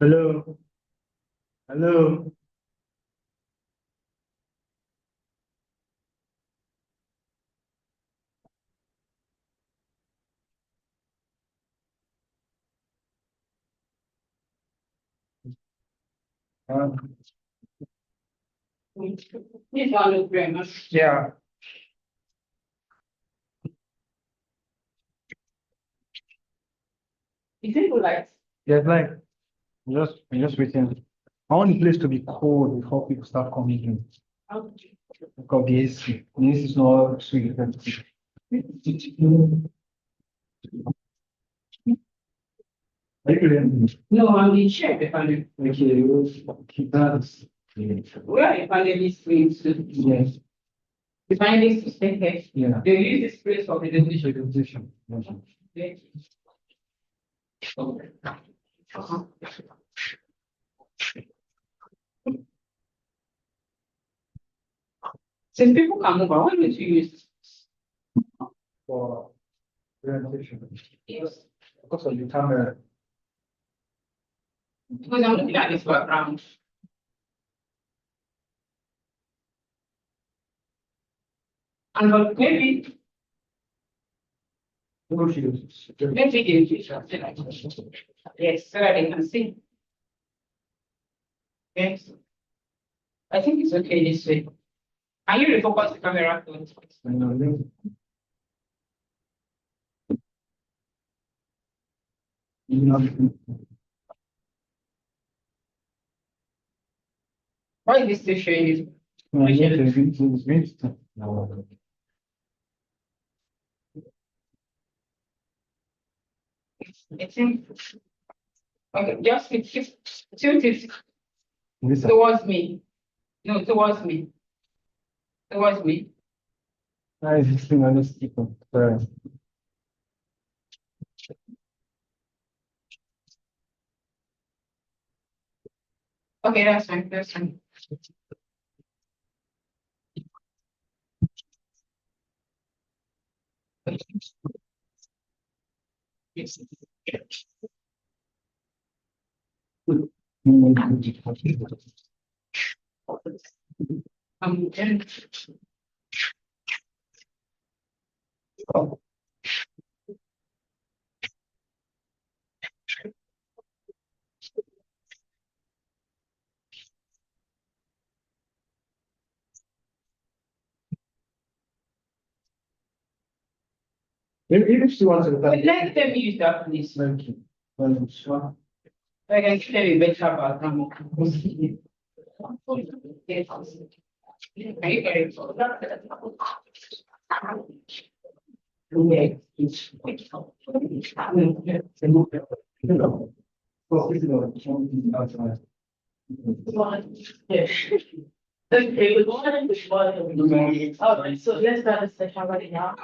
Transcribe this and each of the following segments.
Hello, hello. Um, This one looks very much. yeah, Is it like yeah, like I'm just waiting. I want the place to be cold before people start coming in. how Because the AC is not too effective. Are you hearing me? no, I'm the chair the panel. Okay, okay, that's Where are the panelists going to? yes, The panelists to stay here. yeah. They use this place for presentation. Presentation. Thank you. Since people can move, why don't you use For presentation. yes? Because of the camera. Because I'm looking at this background. And but maybe maybe the future. Yes, so that they can see. Yes. I think it's okay this way. Can you refocus the camera? Why is this still showing you? I think okay, just tilt it towards me. No, towards me. Towards me. Okay, that's fine. That's fine. And If she wants to let them use that, please. thank you. Well, sure. I can tell you better about them. Yes. Are you very Okay, good morning, good morning. All right, so let's start the session right now.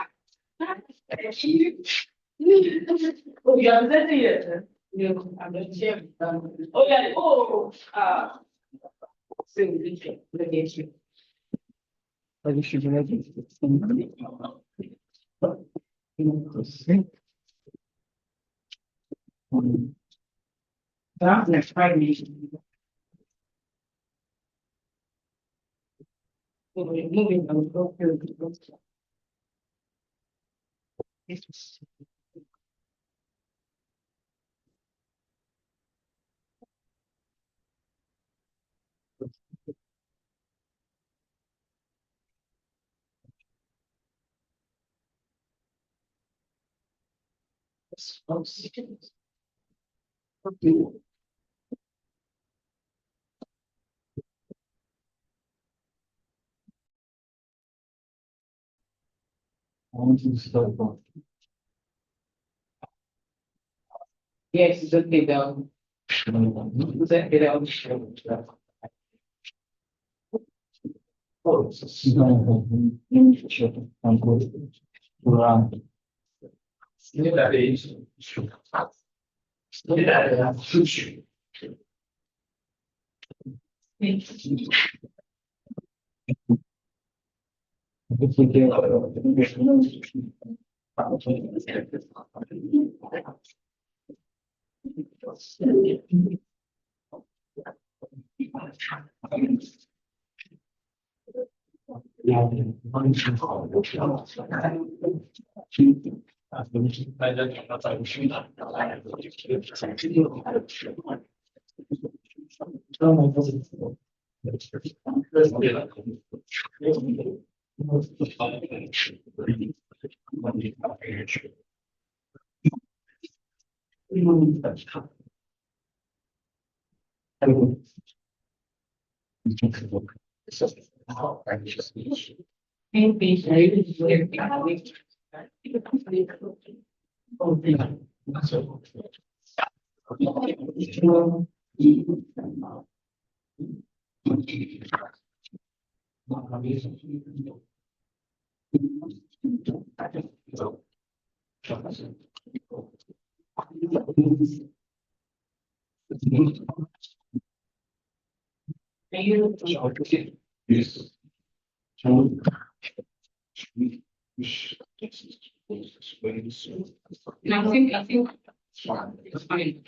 Oh, you are presenting it. You, I'm the chair. Oh, yeah, so, okay. But you should make it. That's next Friday. Moving on. I want to start from. Yes, it's okay down. It's okay down. Oh, it's I'm good. Around. I think it's fine.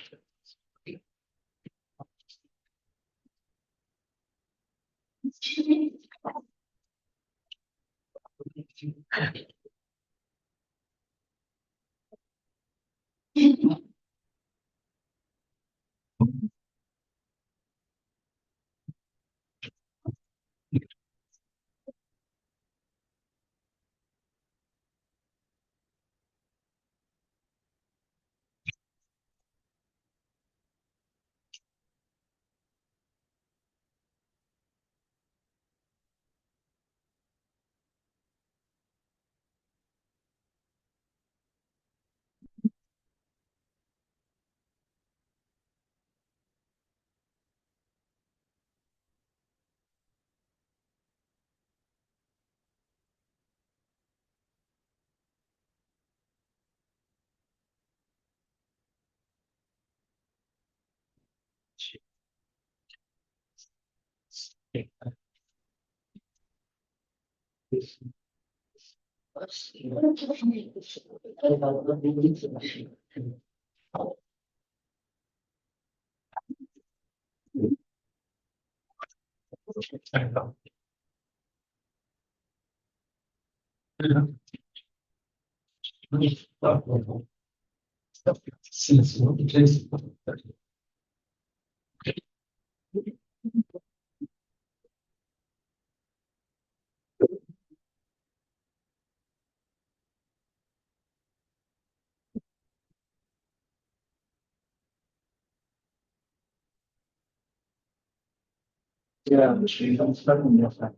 Yeah, she don't start from your side.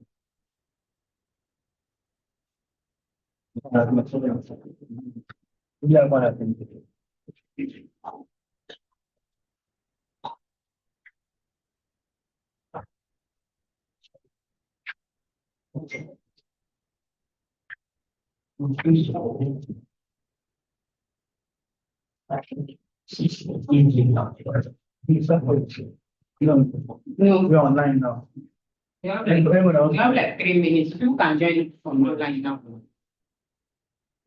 Yeah, what happened? No, We're online now. we have And like, everyone else we have like 3 minutes. People can join from online now.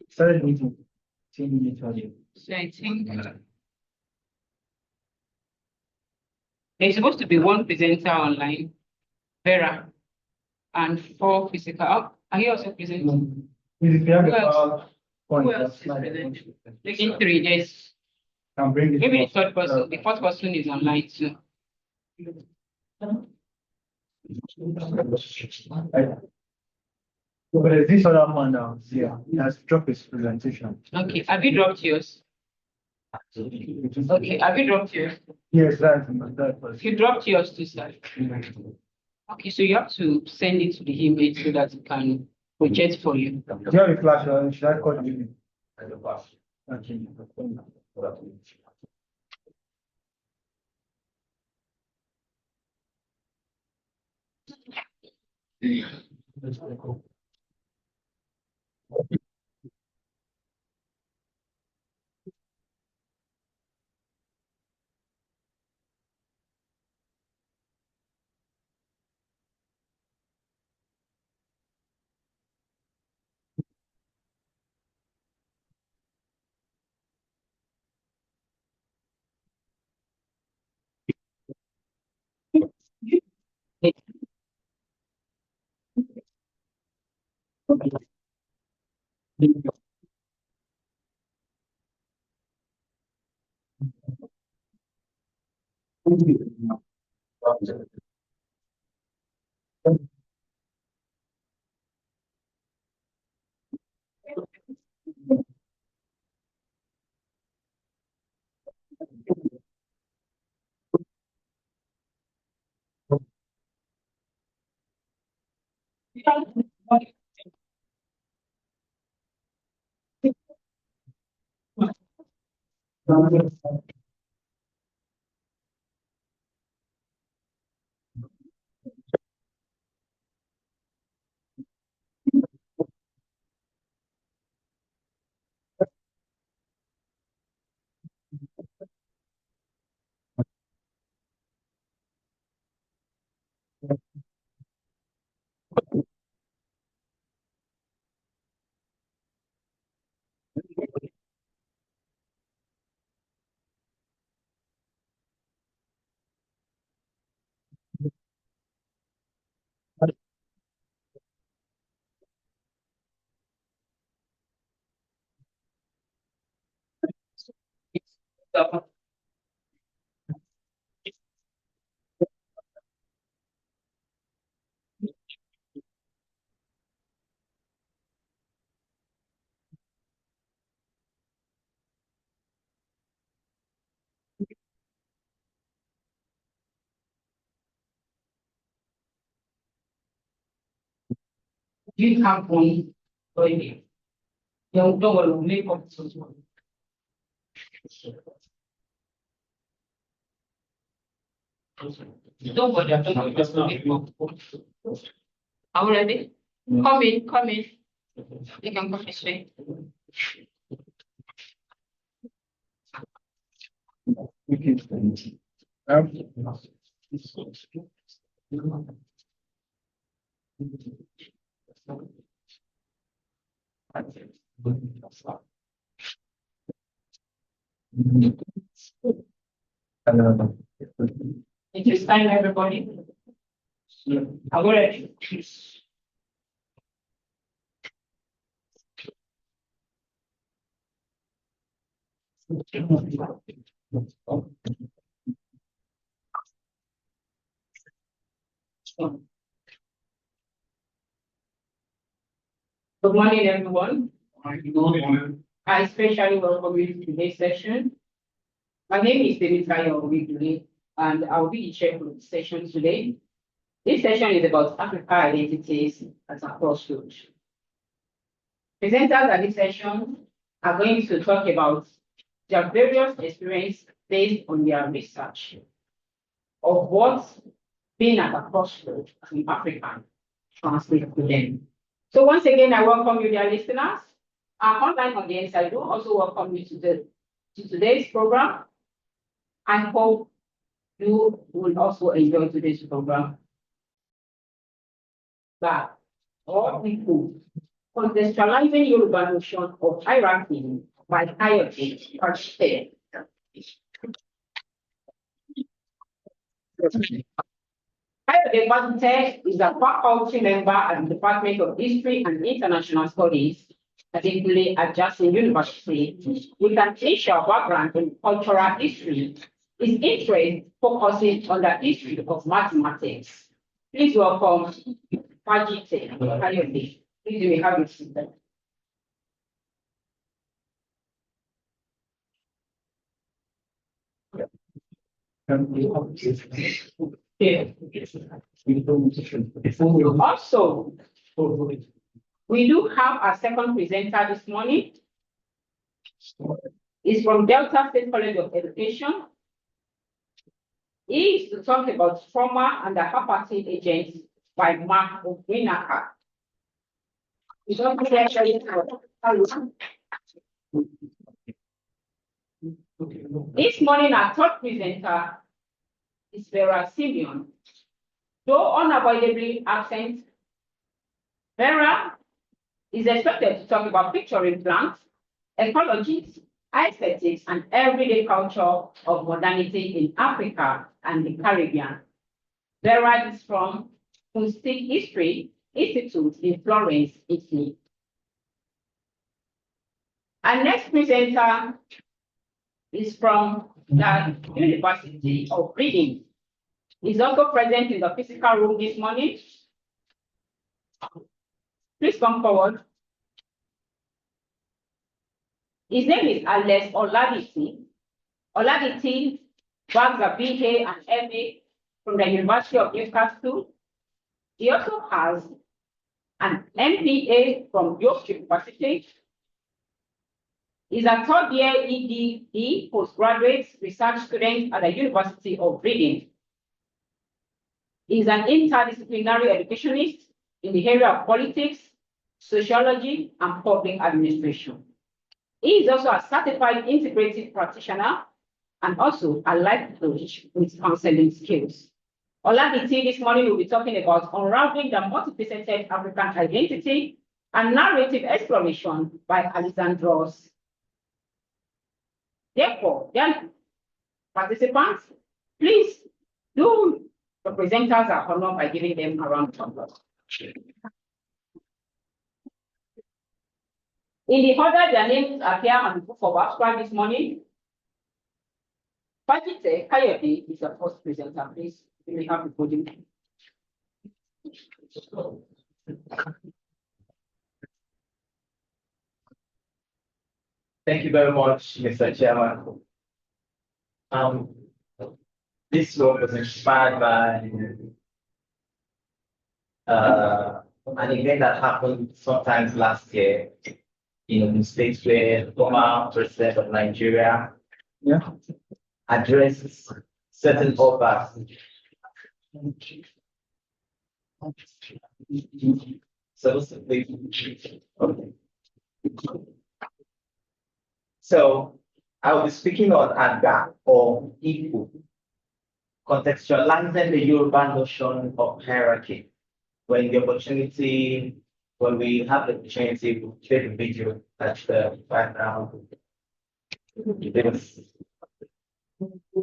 started meeting 10 minutes earlier. So I think there's supposed to be one presenter online, Vera, and 4 physical. Oh, are you also presenting? If you have Who a else? PowerPoint, Who else just is slide it. presenting? Taking 3 days. Can bring it. Maybe the third person, the fourth person is online too. But there's this other man now, yeah, he has dropped his presentation. Okay, have you dropped yours? Okay, have you dropped yours? Yes, that was. You dropped yours too, sir. Okay, so you have to send it to the email so that it can project for you. Do you have a flash? Or should I call you? Okay. You have one already. Don't worry, we'll make up this one. Don't worry, I'm not just make up. Are we ready? Come in, come in. You can come this way. It is time, everybody. Are we ready? Good morning, everyone. I especially welcome you to today's session. My name is David Kayo, and I'll be the chair for the session today. This session is about Africa identities as a crossroads. Presenters at this session are going to talk about their various experiences based on their research of what being at a crossroads in Africa translates to them. So once again, I welcome you, dear listeners. Our online audience, I do also welcome you to today's program. I hope you will also enjoy today's program. But all people contextualizing Yoruba notion of hierarchy by hierarchy are shared. Kayode Batute is a faculty member at the Department of History and International Studies at Ipule Adjacent University with an Asian background in cultural history. His interest focuses on the history of mathematics. Please welcome Fajite Kayode. Please you may have your seat. Also, we do have a second presenter this morning. It's from Delta State College of Education. He is to talk about trauma and the apartheid agents by Mark O'Grinaka. This morning, our third presenter is Vera Simeon. Though unavoidably absent, Vera is expected to talk about picturing plants, ecologies, aesthetics, and everyday culture of modernity in Africa and the Caribbean. Vera is from Kunsti History Institute in Florence, Italy. Our next presenter is from the University of Reading. He's also present in the physical room this morning. Please come forward. His name is Alex Oladiti. Oladiti bags a BA and MA from the University of Newcastle. He also has an MPA from York University. He's a third-year EDD postgraduate research student at the University of Reading. He's an interdisciplinary educationist in the area of politics, sociology, and public administration. He is also a certified integrative practitioner and also a life coach with counseling skills. Oladiti this morning will be talking about unraveling the multifaceted African identity and narrative exploration by Alexandros. Therefore, young participants, please do the presenters are honored by giving them a round of applause. In the order their names appear on the book of abstract this morning, Fajite Kayode is the first presenter. Please, you may have the podium. Thank you very much, Mr. Chairman. This work was inspired by an event that happened sometimes last year in the states where the former president of Nigeria addressed certain offers. So I will be speaking on Aga or Ifu, contextualizing the Yoruba notion of hierarchy. When we have the opportunity, to play the video that's the background.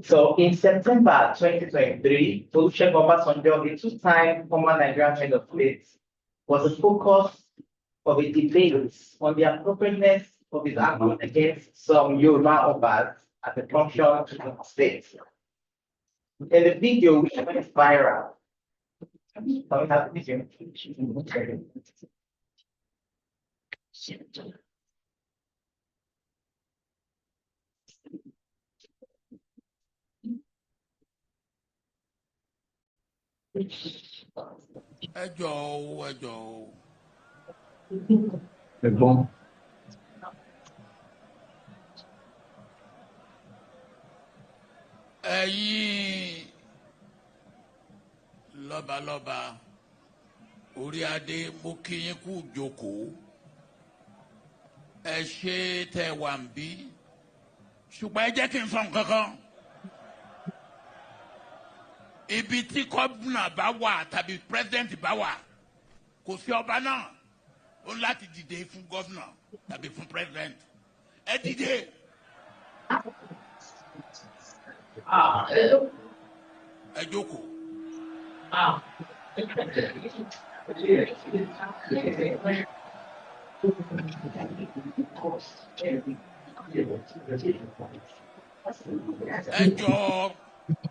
So in September 2023, Olusegun Obasanjo, the two-time former Nigerian head of state, was the focus of a debate on the appropriateness of his argument against some Yoruba Obas at the function of the state. In the video, which went viral, can we have the video? Ẹ̀yin lọ́balọ́ba orí adé mo kí yín kú jókòó ẹ ṣé tẹ́ wà ń bí ṣùgbọ́n ẹ jẹ́ kí n sọ nǹkan kan ibi tí gómìnà bá wà tàbí president bá wà kò sí ọba náà ó láti dìde fún gómìnà tàbí fún president ẹ dìde. Ẹ jókòó.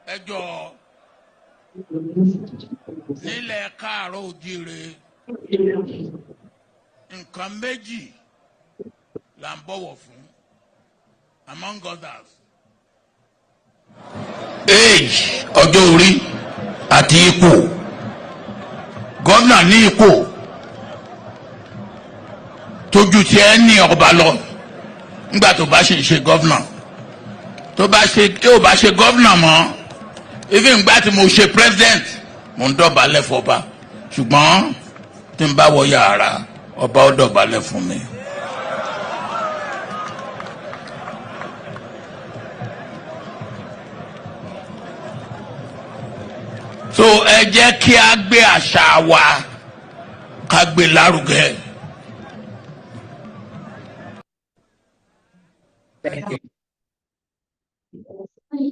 Ẹ jọ̀ọ́ nílẹ̀ káàárọ̀ oòjíire nǹkan méjì là ń bọ̀wọ̀ fún among others age ọjọ́ orí àti ipò gómìnà ní ipò tójú tí ẹ ní ọba lọ nígbà tó bá ṣe gómìnà tó bá ṣe gómìnà mọ́ even nígbà tí mo ṣe president mo ń dọ̀bálẹ̀ fọba ṣùgbọ́n tí n bá wọ yàrá ọba ó dọ̀bálẹ̀ fún mi. So ẹ jẹ́ kí a gbé àṣà wa ká gbé lárugẹ. Thank you.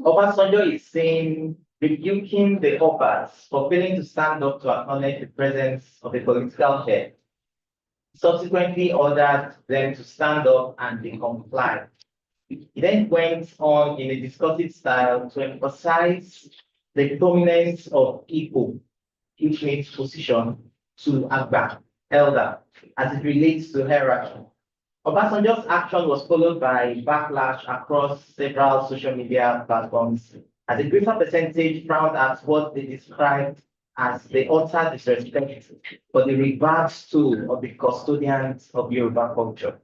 Obasanjo is seen rebuking the Obas for failing to stand up to acknowledge the presence of a political head. Subsequently ordered them to stand up and they complied. He then went on in a discursive style to emphasize the dominance of Igbo, Igbo's position to Agba, elder, as it relates to hierarchy. Obasanjo's action was followed by backlash across several social media platforms, as a greater percentage frowned at what they described as the utter disrespect for the revered stool of the custodians of Yoruba culture.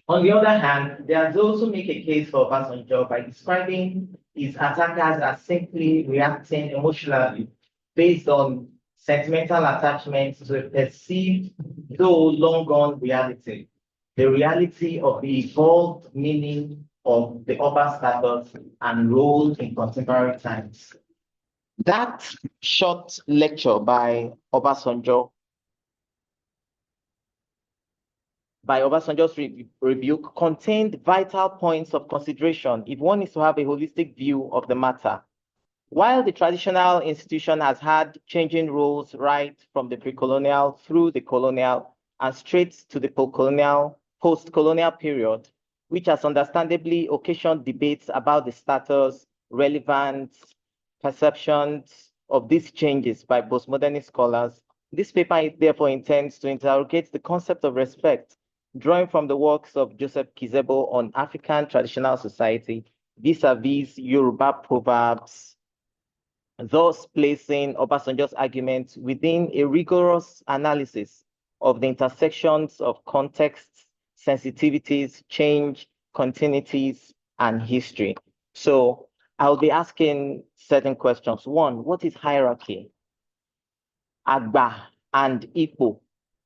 On the other hand, there are those who make a case for Obasanjo by describing his attackers as simply reacting emotionally based on sentimental attachment to a perceived, though long gone reality, the reality of the evolved meaning of the Oba status and role in contemporary times. That short lecture by Obasanjo's rebuke contained vital points of consideration if one is to have a holistic view of the matter. While the traditional institution has had changing roles right from the pre-colonial through the colonial and straight to the post-colonial period, which has understandably occasioned debates about the status, relevance, perceptions of these changes by postmodernist scholars, this paper therefore intends to interrogate the concept of respect drawing from the works of Joseph Kizebo on African traditional society vis-a-vis Yoruba proverbs, thus placing Obasanjo's argument within a rigorous analysis of the intersections of contexts, sensitivities, change, continuities, and history. So I'll be asking certain questions. One, what is hierarchy? Agba and Igbo,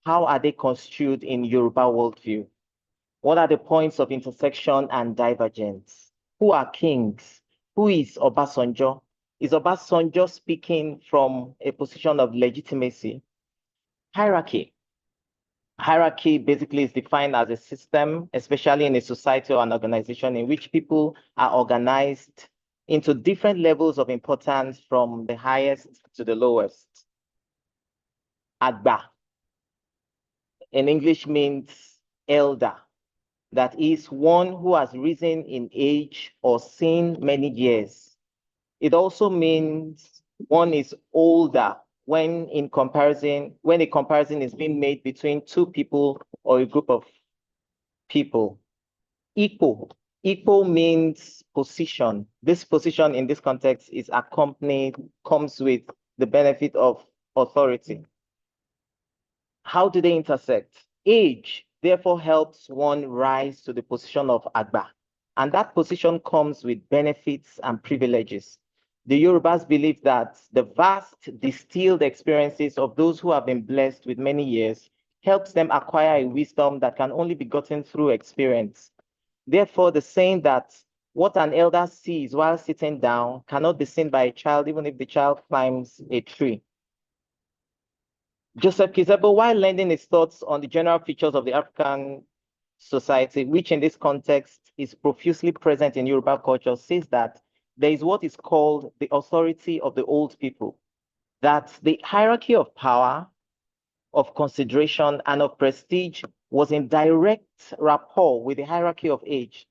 how are they construed in Yoruba worldview? What are the points of intersection and divergence? Who are kings? Who is Obasanjo? Is Obasanjo speaking from a position of legitimacy? Hierarchy. Hierarchy basically is defined as a system, especially in a society or an organization in which people are organized into different levels of importance from the highest to the lowest. Agba in English means elder, that is one who has risen in age or seen many years. It also means one is older when a comparison is being made between two people or a group of people. Equal means position. This position in this context comes with the benefit of authority. How do they intersect? Age, therefore, helps one rise to the position of Agba, and that position comes with benefits and privileges. The Yorubas believe that the vast distilled experiences of those who have been blessed with many years helps them acquire a wisdom that can only be gotten through experience. Therefore, the saying that what an elder sees while sitting down cannot be seen by a child, even if the child climbs a tree. Joseph Kizebo, while lending his thoughts on the general features of the African society, which in this context is profusely present in Yoruba culture, says that there is what is called the authority of the old people, that the hierarchy of power, of consideration, and of prestige was in direct rapport with the hierarchy of age,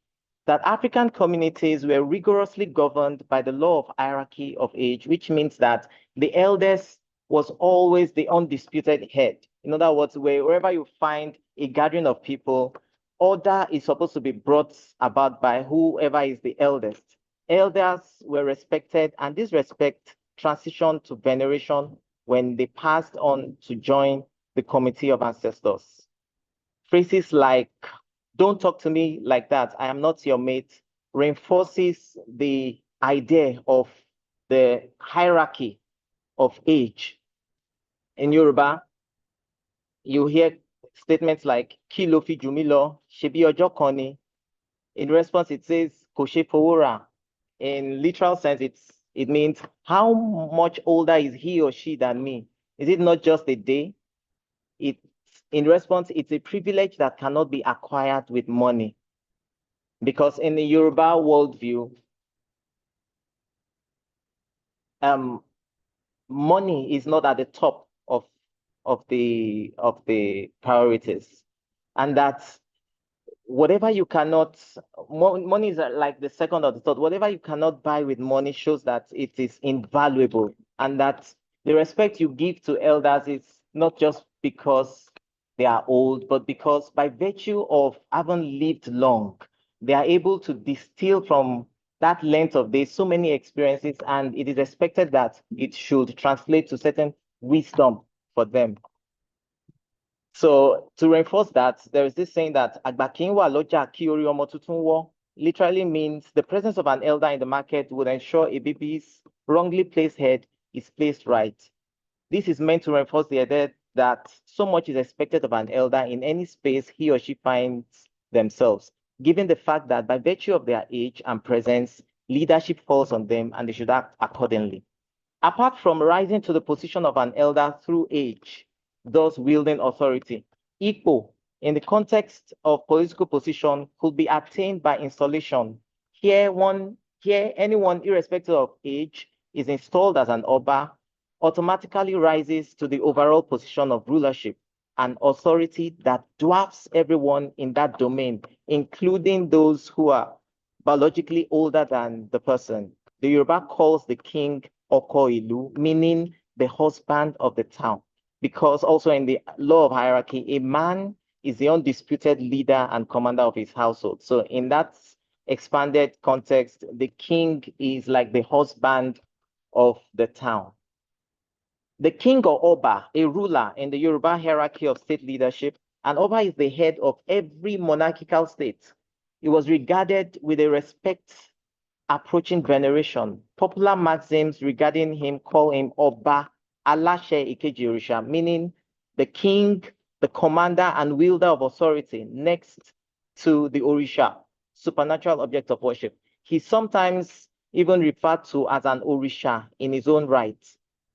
that African communities were rigorously governed by the law of hierarchy of age, which means that the eldest was always the undisputed head. In other words, wherever you find a gathering of people, order is supposed to be brought about by whoever is the eldest. Elders were respected, and this respect transitioned to veneration when they passed on to join the committee of ancestors. Phrases like, "Don't talk to me like that, I am not your mate," reinforces the idea of the hierarchy of age. In Yoruba, you hear statements like, "Kí ló fi jù mí lọ, ṣebí ọjọ́ kan ni." In response, it says, "Kò ṣe fowó rà." In literal sense, it means, how much older is he or she than me? Is it not just a day? In response, it's a privilege that cannot be acquired with money. Because in the Yoruba worldview, money is not at the top of the priorities, and that whatever you cannot, money is like the second or the third. Whatever you cannot buy with money shows that it is invaluable, and that the respect you give to elders is not just because they are old, but because by virtue of having lived long, they are able to distill from that length of days so many experiences, and it is expected that it should translate to certain wisdom for them. So to reinforce that, there is this saying that "Àgbà kì í wà lọ́jà kí orí ọmọ tuntun wọ́," literally means the presence of an elder in the market would ensure a baby's wrongly placed head is placed right. This is meant to reinforce the idea that so much is expected of an elder in any space he or she finds themselves, given the fact that by virtue of their age and presence, leadership falls on them and they should act accordingly. Apart from rising to the position of an elder through age, thus wielding authority, Ipò, in the context of political position, could be attained by installation. Here, anyone, irrespective of age, is installed as an Oba, automatically rises to the overall position of rulership, an authority that dwarfs everyone in that domain, including those who are biologically older than the person. The Yoruba calls the king Oko Ilu, meaning the husband of the town, because also in the law of hierarchy, a man is the undisputed leader and commander of his household. So in that expanded context, the king is like the husband of the town. The king or Oba, a ruler in the Yoruba hierarchy of state leadership, and Oba is the head of every monarchical state. It was regarded with a respect approaching veneration. Popular maxims regarding him call him Oba Alashe Ikeji Orisha, meaning the king, the commander and wielder of authority, next to the Orisha, supernatural object of worship. He's sometimes even referred to as an Orisha in his own right.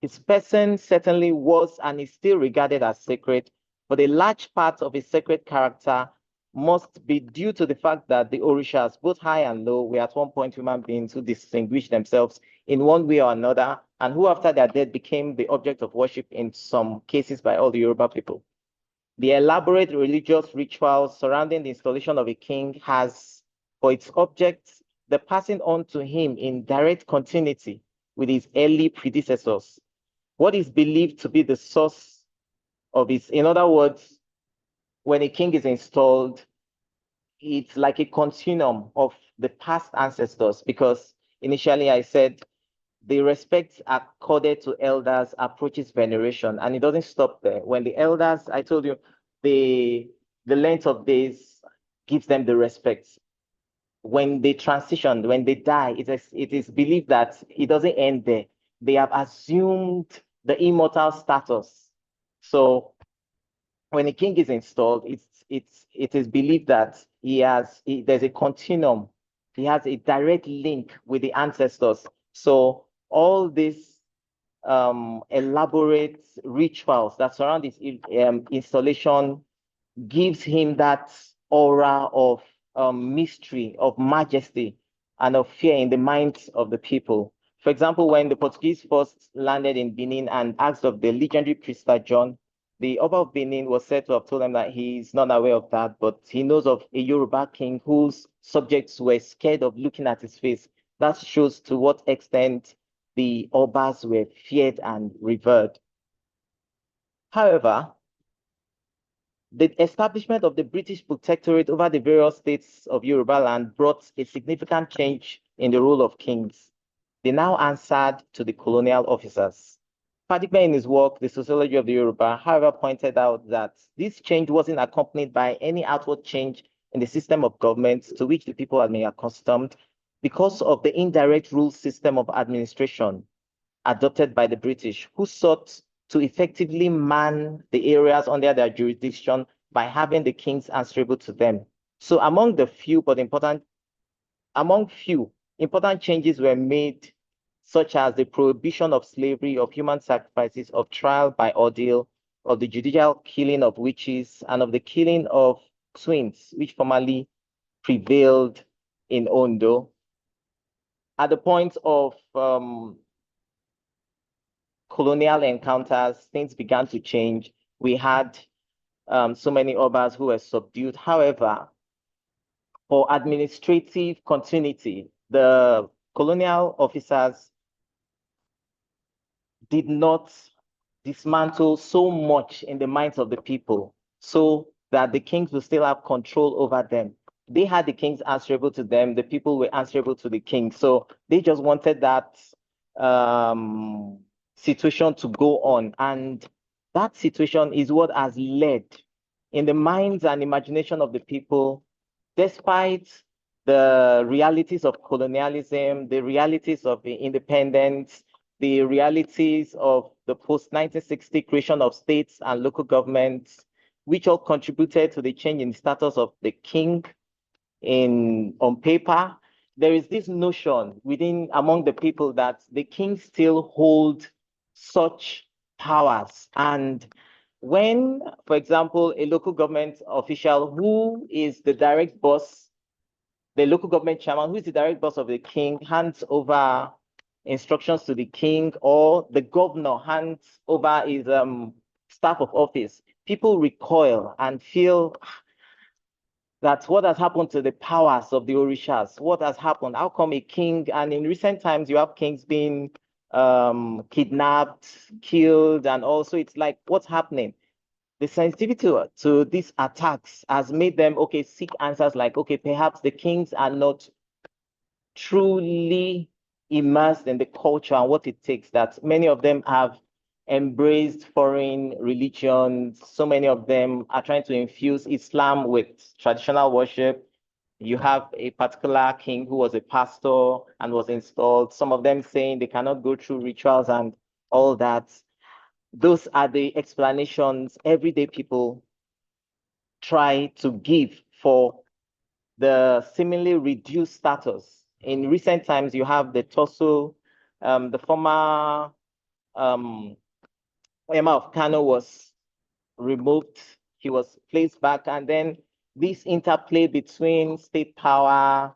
His person certainly was and is still regarded as sacred, but a large part of his sacred character must be due to the fact that the Orishas, both high and low, were at one point human beings who distinguished themselves in one way or another, and who after their death became the object of worship in some cases by all the Yoruba people. The elaborate religious rituals surrounding the installation of a king has for its object the passing on to him in direct continuity with his early predecessors. What is believed to be the source of his, in other words, when a king is installed, it's like a continuum of the past ancestors, because initially I said the respect accorded to elders approaches veneration, and it doesn't stop there. When the elders, I told you, the length of days gives them the respect. When they transition, when they die, it is believed that it doesn't end there. They have assumed the immortal status. So when a king is installed, it is believed that there's a continuum. He has a direct link with the ancestors. So all these elaborate rituals that surround this installation gives him that aura of mystery, of majesty, and of fear in the minds of the people. For example, when the Portuguese first landed in Benin and asked of the legendary priester John, the Oba of Benin was said to have told him that he's not aware of that, but he knows of a Yoruba king whose subjects were scared of looking at his face. That shows to what extent the Obas were feared and revered. However, the establishment of the British protectorate over the various states of Yoruba land brought a significant change in the role of kings. They now answered to the colonial officers. Fadigbe, in his work, The Sociology of the Yoruba, however, pointed out that this change wasn't accompanied by any outward change in the system of government to which the people had been accustomed because of the indirect rule system of administration adopted by the British, who sought to effectively man the areas under their jurisdiction by having the kings answerable to them. So among few important changes were made, such as the prohibition of slavery, of human sacrifices, of trial by ordeal, of the judicial killing of witches, and of the killing of twins, which formerly prevailed in Ondo. At the point of colonial encounters, things began to change. We had so many Obas who were subdued. However, for administrative continuity, the colonial officers did not dismantle so much in the minds of the people so that the kings will still have control over them. They had the kings answerable to them, the people were answerable to the king. So they just wanted that situation to go on. And that situation is what has led in the minds and imagination of the people, despite the realities of colonialism, the realities of independence, the realities of the post-1960 creation of states and local governments, which all contributed to the change in status of the king on paper. There is this notion among the people that the king still hold such powers. And when, for example, a local government official who is the direct boss, the local government chairman, who is the direct boss of the king, hands over instructions to the king, or the governor hands over his staff of office, people recoil and feel that what has happened to the powers of the Orishas? What has happened? How come a king, and in recent times you have kings being kidnapped, killed, and also it's like, what's happening? The sensitivity to these attacks has made them, seek answers like, perhaps the kings are not truly immersed in the culture and what it takes, that many of them have embraced foreign religions. So many of them are trying to infuse Islam with traditional worship. You have a particular king who was a pastor and was installed. Some of them saying they cannot go through rituals and all that. Those are the explanations everyday people try to give for the seemingly reduced status. In recent times, you have the Toso, the former Emma of Kano was removed. He was placed back, and then this interplay between state power,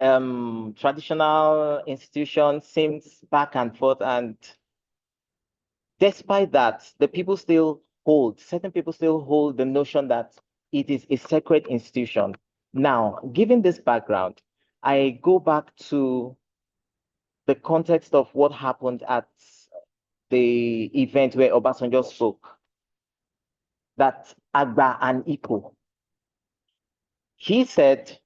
traditional institutions seems back and forth. And despite that, certain people still hold the notion that it is a sacred institution. Now, given this background, I go back to the context of what happened at the event where Obasanjo spoke, that Agba and Iko. He said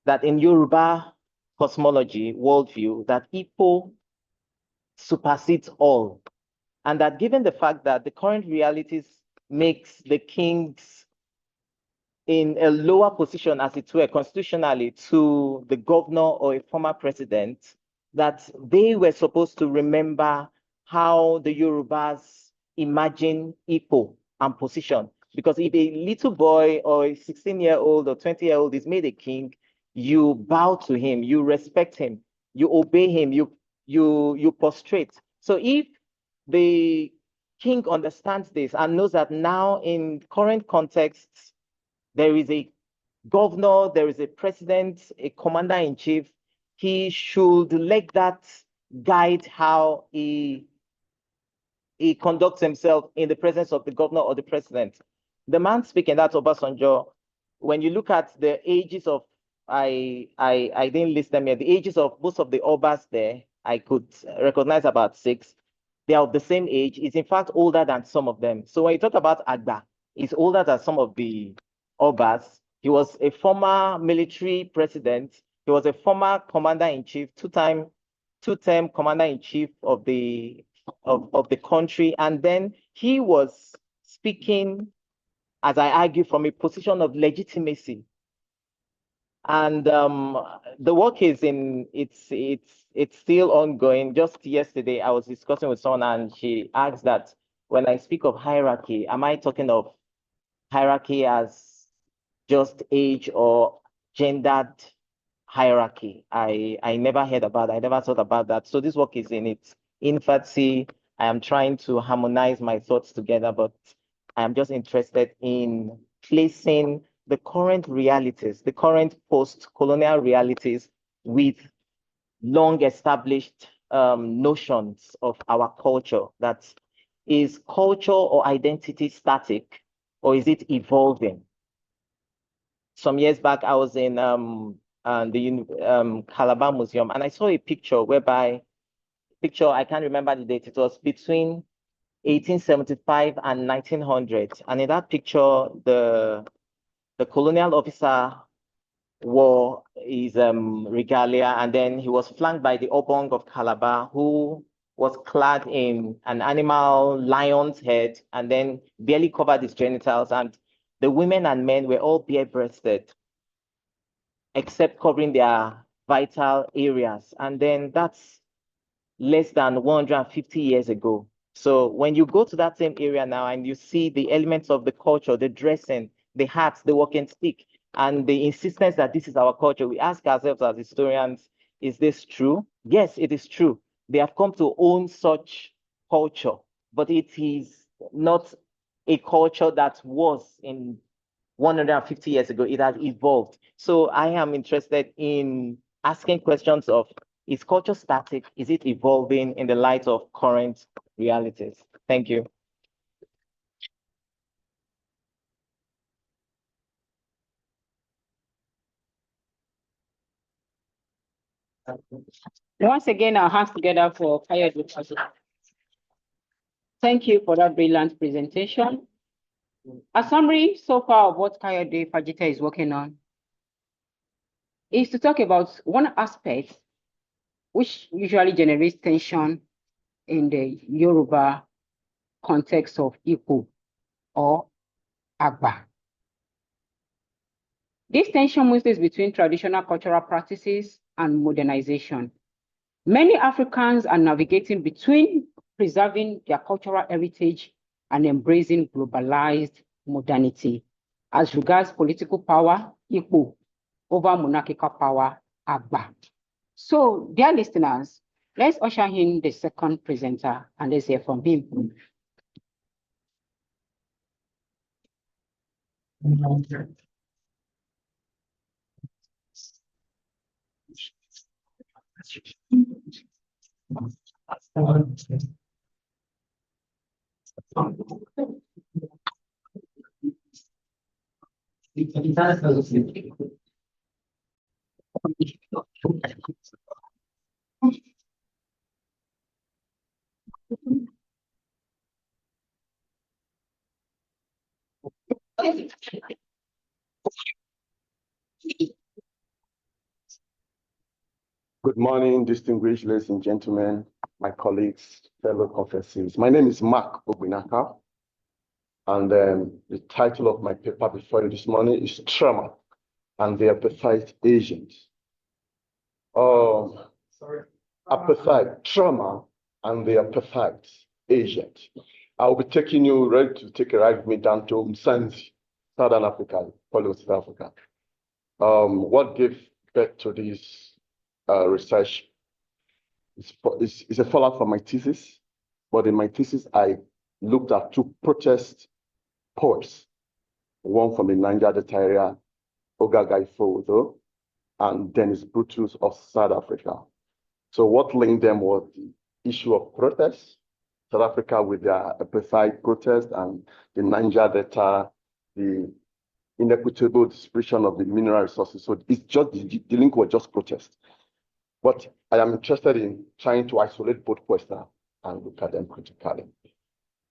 that in Yoruba cosmology, worldview, that Ipo supersedes all. And that given the fact that the current realities makes the kings in a lower position, as it were, constitutionally, to the governor or a former president, that they were supposed to remember how the Yorubas imagine Ipo and position. Because if a little boy or a 16-year-old or 20-year-old is made a king, you bow to him, you respect him, you obey him, you prostrate. So if the king understands this and knows that now in current contexts, there is a governor, there is a president, a commander-in-chief, he should let that guide how he conducts himself in the presence of the governor or the president. The man speaking, that's Obasanjo. When you look at the ages of, I didn't list them yet, the ages of most of the Obas there, I could recognize about 6. They are of the same age. He's in fact older than some of them. So when you talk about Agba, he's older than some of the Obas. He was a former military president. He He was a former commander-in-chief, two-term commander-in-chief of the country, and then he was speaking, as I argue, from a position of legitimacy. And the work is it's still ongoing. Just yesterday, I was discussing with someone, and she asked that when I speak of hierarchy, am I talking of hierarchy as just age or gendered hierarchy? I never heard about that. I never thought about that. So this work is in its infancy. I am trying to harmonize my thoughts together, but I am just interested in placing the current realities, the current post-colonial realities with long established notions of our culture. That is culture or identity static, or is it evolving? Some years back, I was in the Calabar Museum, and I saw a picture I can't remember the date. It was between 1875 and 1900. And in that picture, the colonial officer wore his regalia, and then he was flanked by the Obong of Calabar, who was clad in an animal lion's head and then barely covered his genitals. And the women and men were all bare-breasted, except covering their vital areas. And then that's less than 150 years ago. So when you go to that same area now and you see the elements of the culture, the dressing, the hats, the walking stick, and the insistence that this is our culture, we ask ourselves as historians, is this true? Yes, it is true. They have come to own such culture, but it is not a culture that was in 150 years ago. It has evolved. So I am interested in asking questions of, is culture static? Is it evolving in the light of current realities? Thank you. Once again, our hands together for Kayode Fajita. Thank you for that brilliant presentation. A summary so far of what Kayode Fajita is working on is to talk about one aspect which usually generates tension in the Yoruba context of Igbo or Agba. This tension mostly is between traditional cultural practices and modernization. Many Africans are navigating between preserving their cultural heritage and embracing globalized modernity. As regards political power, Igbo, over monarchical power, Agba. So, dear listeners, let's usher in the second presenter and let's hear from him. Good morning, distinguished ladies and gentlemen, my colleagues, fellow confessors. My name is Mark Obinaka, and the title of my paper before you this morning is Trauma and the Apartheid Agent. Apartheid, trauma and the Apartheid Agent. I'll be taking you, ready to take a ride with me down to Msanzi, Southern Africa, South Africa. What gave birth to this research is a fallout from my thesis, but in my thesis, I looked at two protest poets, one from the Niger Delta area, Ogagai Fodo, and Dennis Brutus of South Africa. So what linked them was the issue of protest, South Africa with their apartheid protest, and the Niger Delta, the inequitable distribution of the mineral resources. So it's just, the link was just protest. But I am interested in trying to isolate both questions and look at them critically.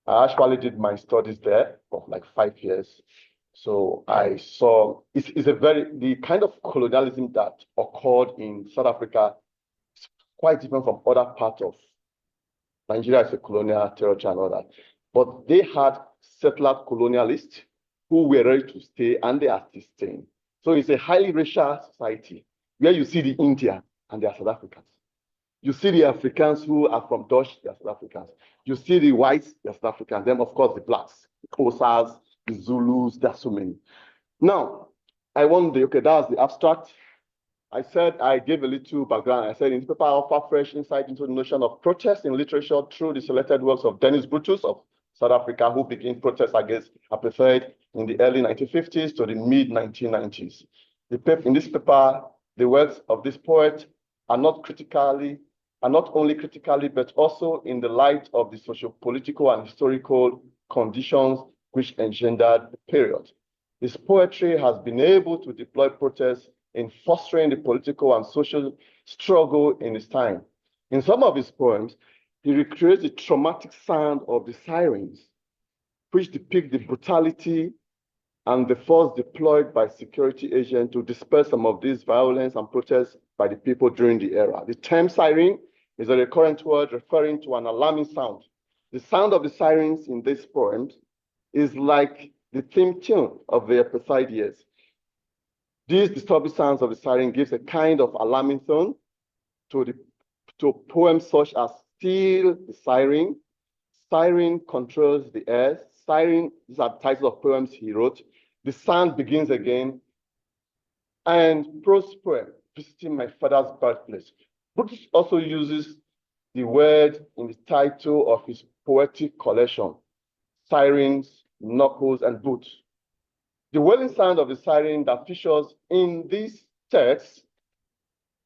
I actually did my studies there for like 5 years. So I saw it's the kind of colonialism that occurred in South Africa is quite different from other parts of Nigeria as a colonial territory and all that. But they had settler colonialists who were ready to stay, and they are still staying. So it's a highly racial society where you see the Indian and they are South Africans. You see the Africans who are from Dutch, they are South Africans. You see the whites, they are South Africans. Then, of course, the blacks, the Xhosas, the Zulus, there are so many. Now, that's the abstract. I said I gave a little background. I said in this paper, I offer fresh insight into the notion of protest in literature through the selected works of Dennis Brutus of South Africa, who began protests against apartheid in the early 1950s to the mid 1990s. In this paper, the works of this poet are not only critically, but also in the light of the socio-political and historical conditions which engendered the period. His poetry has been able to deploy protests in fostering the political and social struggle in his time. In some of his poems, he recreates the traumatic sound of the sirens, which depict the brutality and the force deployed by security agents to disperse some of these violence and protests by the people during the era. The term siren is a recurrent word referring to an alarming sound. The sound of the sirens in these poems is like the theme tune of the apartheid years. These disturbing sounds of the siren gives a kind of alarming tone to poems such as Still the Siren, Siren Controls the Air, Siren, these are the titles of poems he wrote, The Sound Begins Again, and prose poem, Visiting My Father's Birthplace. Brutus also uses the word in the title of his poetic collection, Sirens, Knuckles, and Boots. The wailing sound of the siren that features in these texts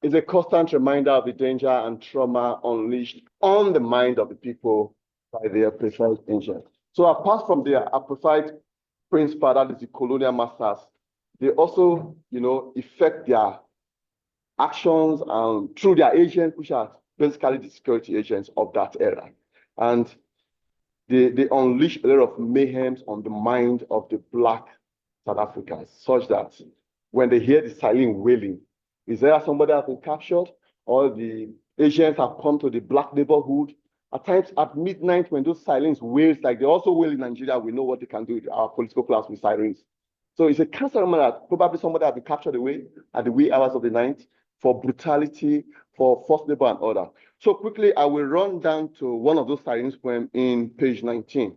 is a constant reminder of the danger and trauma unleashed on the mind of the people by their apartheid agents. So apart from their apartheid principle, that is the colonial masters, they also, effect their actions through their agents, which are basically the security agents of that era. And they unleash a lot of mayhem on the mind of the Black South Africans, such that when they hear the siren wailing, is there somebody has been captured, or the agents have come to the Black neighborhood? At times at midnight, when those sirens wail, like they also wail in Nigeria, we know what they can do with our political class with sirens. So it's a constant reminder that probably somebody has been captured away at the wee hours of the night for brutality, for forced labor and order. So quickly, I will run down to one of those sirens poems in page 19.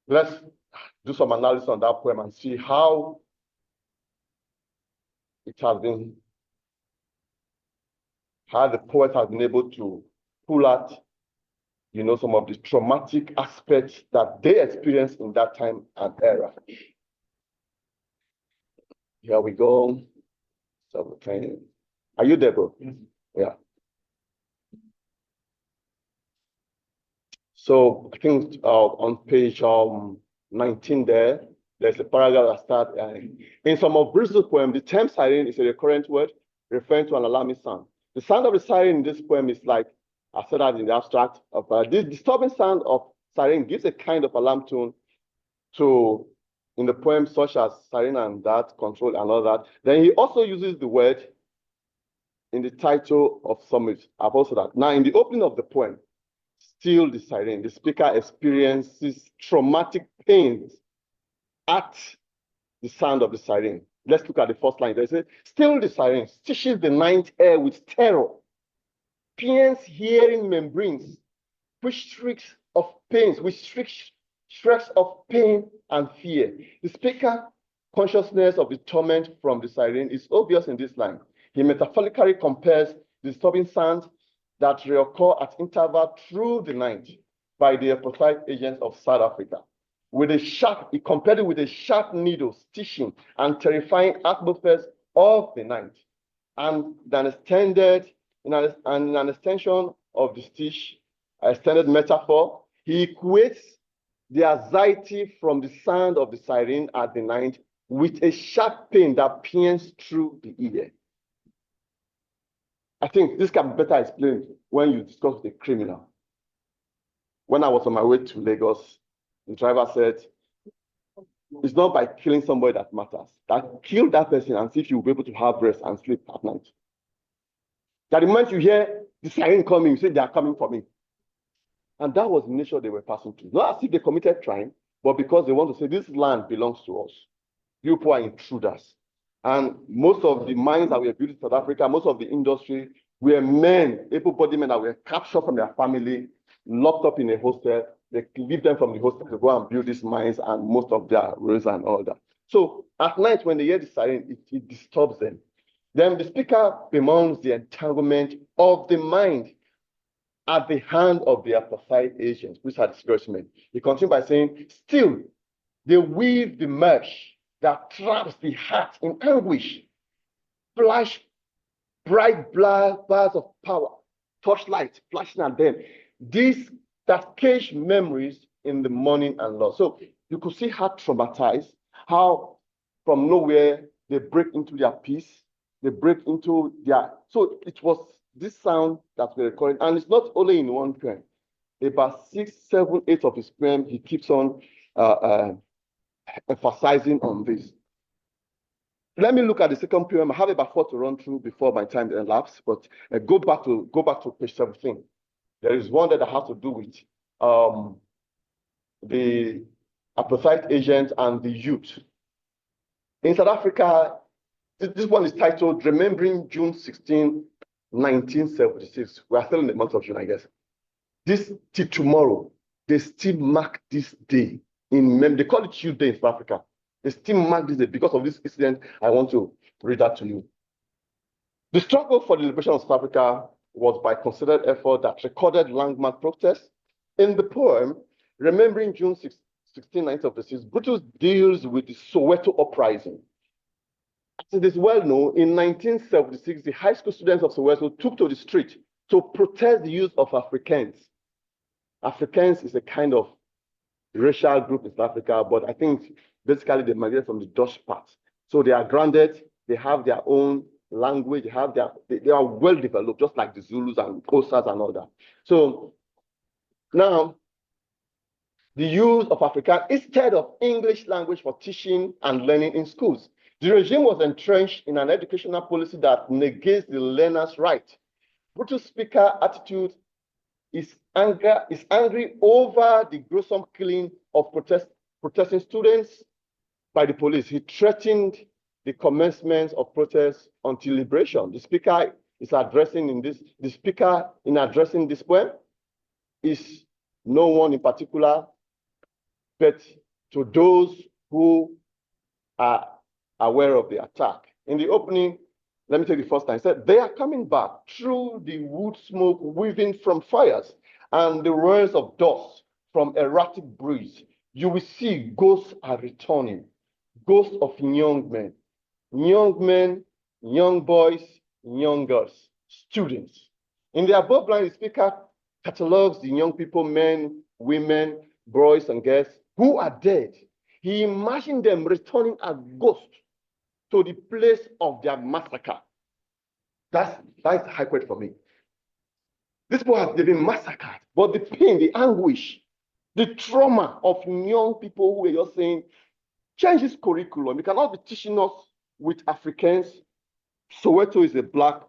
Let's do some analysis on that poem and see how how the poet has been able to pull out, some of the traumatic aspects that they experienced in that time and era. Here we go. So, are you there, bro? Yes. Yeah. So I think on page 19 there's a paragraph that starts, in some of Bruce's poem, the term siren is a recurrent word referring to an alarming sound. The sound of the siren in this poem is like, I said that in the abstract, this disturbing sound of siren gives a kind of alarm tone in the poem, such as siren and that, control and all that. Then he also uses the word in the title of some of that. Now, in the opening of the poem, Still the Siren, the speaker experiences traumatic pains at the sound of the siren. Let's look at the first line. They say, still the siren stitches the night air with terror, pierces hearing membranes, which shrieks of pain and fear. The speaker consciousness of the torment from the siren is obvious in this line. He metaphorically compares the disturbing sounds that reoccur at intervals through the night by the apartheid agents of South Africa. He compared it with a sharp needle stitching and terrifying atmospheres of the night. And an extension of the stitch, extended metaphor, he equates the anxiety from the sound of the siren at the night with a sharp pain that pierces through the ear. I think this can be better explained when you discuss with a criminal. When I was on my way to Lagos, the driver said, It's not by killing somebody that matters. That kill that person and see if you'll be able to have rest and sleep at night. That the moment you hear the siren coming, you say they are coming for me. And that was the nature they were passing through. Not as if they committed crime, but because they want to say this land belongs to us. You people are intruders. And most of the mines that were built in South Africa, most of the industry were men, able-bodied men that were captured from their family, locked up in a hostel. They leave them from the hostel to go and build these mines and most of their roads and all that. So at night, when they hear the siren, it disturbs them. Then the speaker bemoans the entanglement of the mind at the hand of the apartheid agents, which are discouragement. He continued by saying, still, they weave the mesh that traps the heart in anguish, flash bright bars of power, torchlight flashing at them. These that cage memories in the morning and loss. So you could see how traumatized, how from nowhere they break into their peace, they break into their. So it was this sound that we're recording, and it's not only in one poem. About 6, 7, 8 of his poem, he keeps on emphasizing on this. Let me look at the second poem. I have about 4 to run through before my time elapses, but go back to page 17. There is one that has to do with the apartheid agents and the youth. In South Africa, this one is titled Remembering June 16, 1976. We are still in the month of June, I guess. This till tomorrow, they still mark this day in memory. They call it Youth Day in South Africa. They still mark this day because of this incident. I want to read that to you. The struggle for the liberation of South Africa was by considered effort that recorded landmark protests. In the poem, Remembering June 16, 1976, Brutus deals with the Soweto uprising. As it is well known, in 1976, the high school students of Soweto took to the street to protest the use of Afrikaans. Afrikaans is a kind of racial group in South Africa, but I think basically they migrated from the Dutch part. So they are grounded, they have their own language, they are well developed, just like the Zulus and Xhosas and all that. So now, the use of Afrikaans instead of English language for teaching and learning in schools. The regime was entrenched in an educational policy that negates the learner's right. Brutus speaker attitude is angry over the gruesome killing of protesting students by the police. He threatened the commencement of protests until liberation. The speaker is addressing this poem is no one in particular, but to those who are aware of the attack. In the opening, let me take the first line. It said, they are coming back through the wood smoke weaving from fires and the roars of dust from erratic breeze. You will see ghosts are returning, ghosts of young men, young boys, young girls, students. In the above line, the speaker catalogs the young people, men, women, boys, and girls who are dead. He imagined them returning as ghosts to the place of their massacre. That's high point for me. These people have been massacred, but the pain, the anguish, the trauma of young people who are just saying, change this curriculum. You cannot be teaching us with Afrikaans. Soweto is a black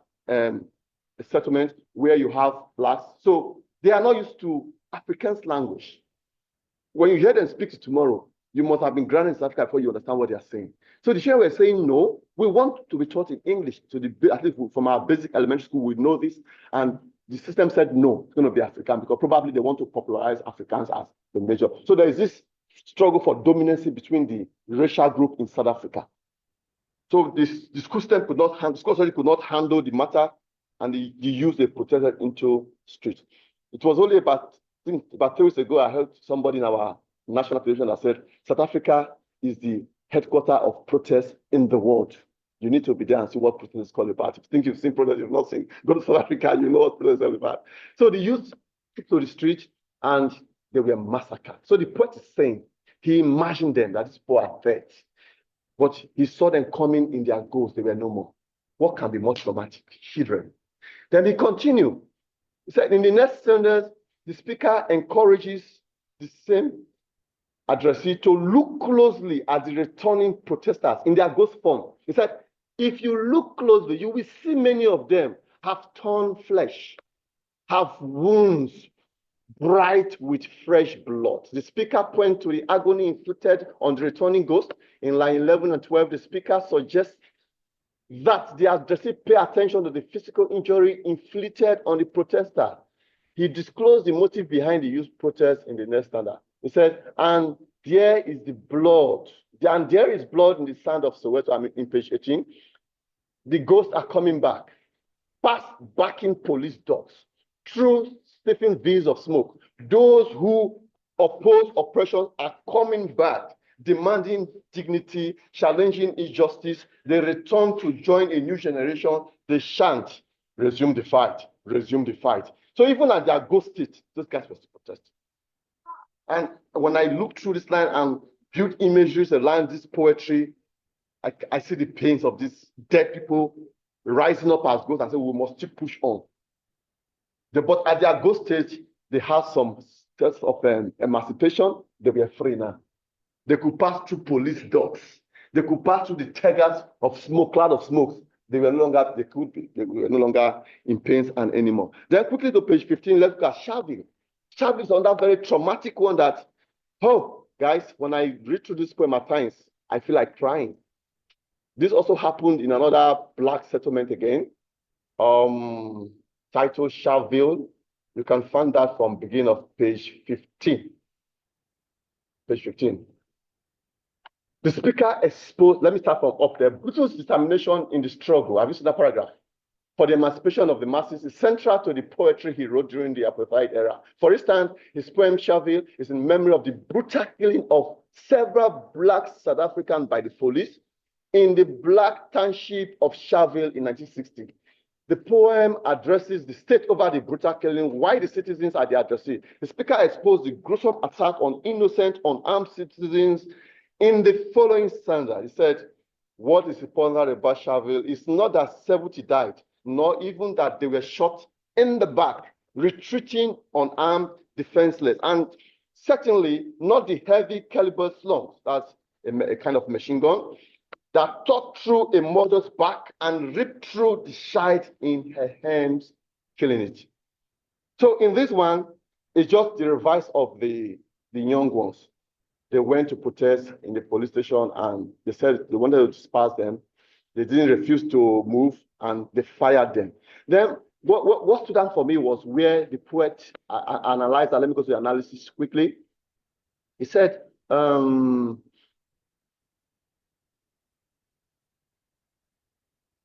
settlement where you have blacks. So they are not used to Afrikaans language. When you hear them speak tomorrow, you must have been grounded in South Africa before you understand what they are saying. So the children were saying, no, we want to be taught in English. So at least from our basic elementary school, we know this. And the system said, no, it's going to be African because probably they want to popularize Afrikaans as the major. So there is this struggle for dominancy between the racial group in South Africa. So the school system could not handle the matter, and the youth they protested into streets. It was only about 3 weeks ago, I heard somebody in our national television that said, South Africa is the headquarters of protest in the world. You need to be there and see what protest is called about. If you think you've seen protest, you've not seen. Go to South Africa, you know what protest is all about. So the youth took to the street and they were massacred. So the poet is saying, he imagined them, that these people are dead. But he saw them coming in their ghosts, they were no more. What can be more traumatic? Children. Then he continued. He said, in the next sentence, the speaker encourages the same addressee to look closely at the returning protesters in their ghost form. He said, if you look closely, you will see many of them have torn flesh, have wounds bright with fresh blood. The speaker points to the agony inflicted on the returning ghost. In line 11 and 12, the speaker suggests that the addressee pay attention to the physical injury inflicted on the protester. He disclosed the motive behind the youth protest in the next standard. He said, and there is the blood, and there is blood in the sand of Soweto. I mean, in page 18. The ghosts are coming back, past backing police dogs, through sniffing veils of smoke. Those who oppose oppression are coming back, demanding dignity, challenging injustice. They return to join a new generation. They chant, resume the fight, resume the fight. So even at their ghost state, those guys were still protesting. And when I look through this line and build imageries around this poetry, I see the pains of these dead people rising up as ghosts and say, we must still push on. But at their ghost stage, they had some sense of emancipation. They were free now. They could pass through police dogs. They could pass through the tigers of smoke, cloud of smokes. They were no longer in pains and anymore. Then quickly to page 15, let's look at Shaville. Shaville is another very traumatic one that, oh, guys, when I read through this poem at times, I feel like crying. This also happened in another black settlement again, titled Shaville. You can find that from beginning of page 15. Page 15. The speaker exposed, let me start from up there, Brutus' determination in the struggle. Have you seen that paragraph? For the emancipation of the masses is central to the poetry he wrote during the apartheid era. For instance, his poem Shaville is in memory of the brutal killing of several black South Africans by the police in the black township of Shaville in 1960. The poem addresses the state over the brutal killing, why the citizens are the addressee. The speaker exposed the gruesome attack on innocent, unarmed citizens in the following stanza. He said, what is important about Shaville is not that 70 died, nor even that they were shot in the back, retreating unarmed, defenseless, and certainly not the heavy caliber slugs, that's a kind of machine gun, that tore through a mother's back and ripped through the child in her hands, killing it. So in this one, it's just the reverse of the young ones. They went to protest in the police station and they said they wanted to disperse them. They didn't refuse to move and they fired them. Then what stood out for me was where the poet analyzed that. Let me go to the analysis quickly. He said,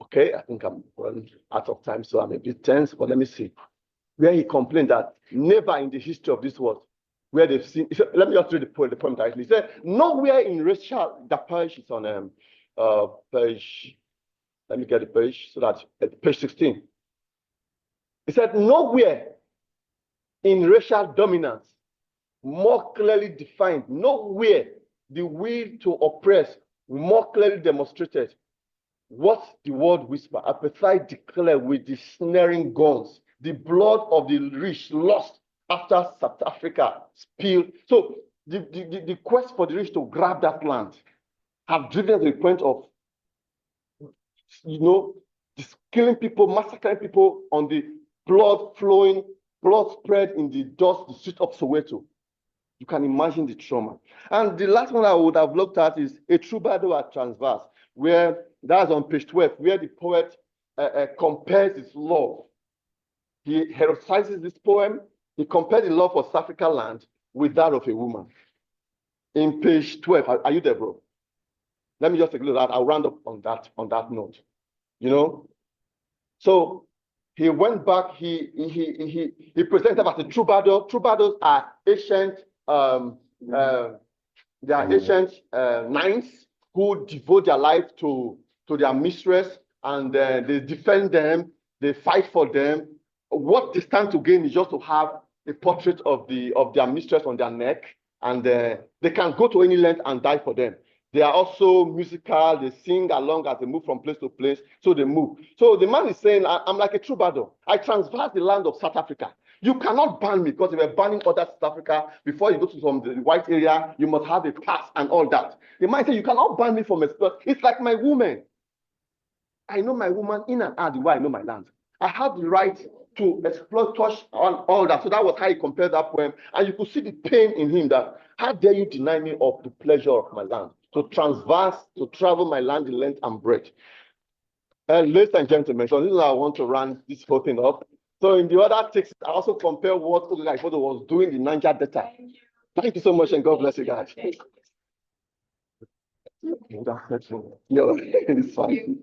okay, I think I'm running out of time, so I'm a bit tense, but let me see. Where he complained that never in the history of this world, where they've seen, let me just read the poem directly. He said, nowhere in racial, the page is on page, let me get the page, so that page 16. He said, nowhere in racial dominance, more clearly defined, nowhere the will to oppress more clearly demonstrated. What the word whisper, apartheid declare with the snaring guns, the blood of the rich lost after South Africa spilled. So the quest for the rich to grab that land have driven to the point of, just killing people, massacring people on the blood flowing, blood spread in the dust, the street of Soweto. You can imagine the trauma. And the last one I would have looked at is a troubadour at Transverse, where that's on page 12, where the poet compares his love. He heroicizes this poem. He compared the love for South Africa land with that of a woman. In page 12, are you there, bro? Let me just take a look at that. I'll round up on that note. So he went back. He presented them as a troubadour. Troubadours are ancient. They are ancient knights who devote their life to their mistress, and they defend them. They fight for them. What they stand to gain is just to have a portrait of their mistress on their neck, and they can go to any length and die for them. They are also musical. They sing along as they move from place to place, so they move. So the man is saying, I'm like a troubadour. I traverse the land of South Africa. You cannot ban me because they were banning other South Africa. Before you go to the white area, you must have a pass and all that. They might say, you cannot ban me from exploring. It's like my woman. I know my woman in and out the way I know my land. I have the right to explore, touch, on all that. So that was how he compared that poem. And you could see the pain in him that, how dare you deny me of the pleasure of my land, to transverse, to travel my land in length and breadth. Ladies and gentlemen, so this is how I want to run this whole thing up. So in the other text, I also compare what Ogegai was doing in Niger Delta. Thank you so much, and God bless you guys. No, it's fine.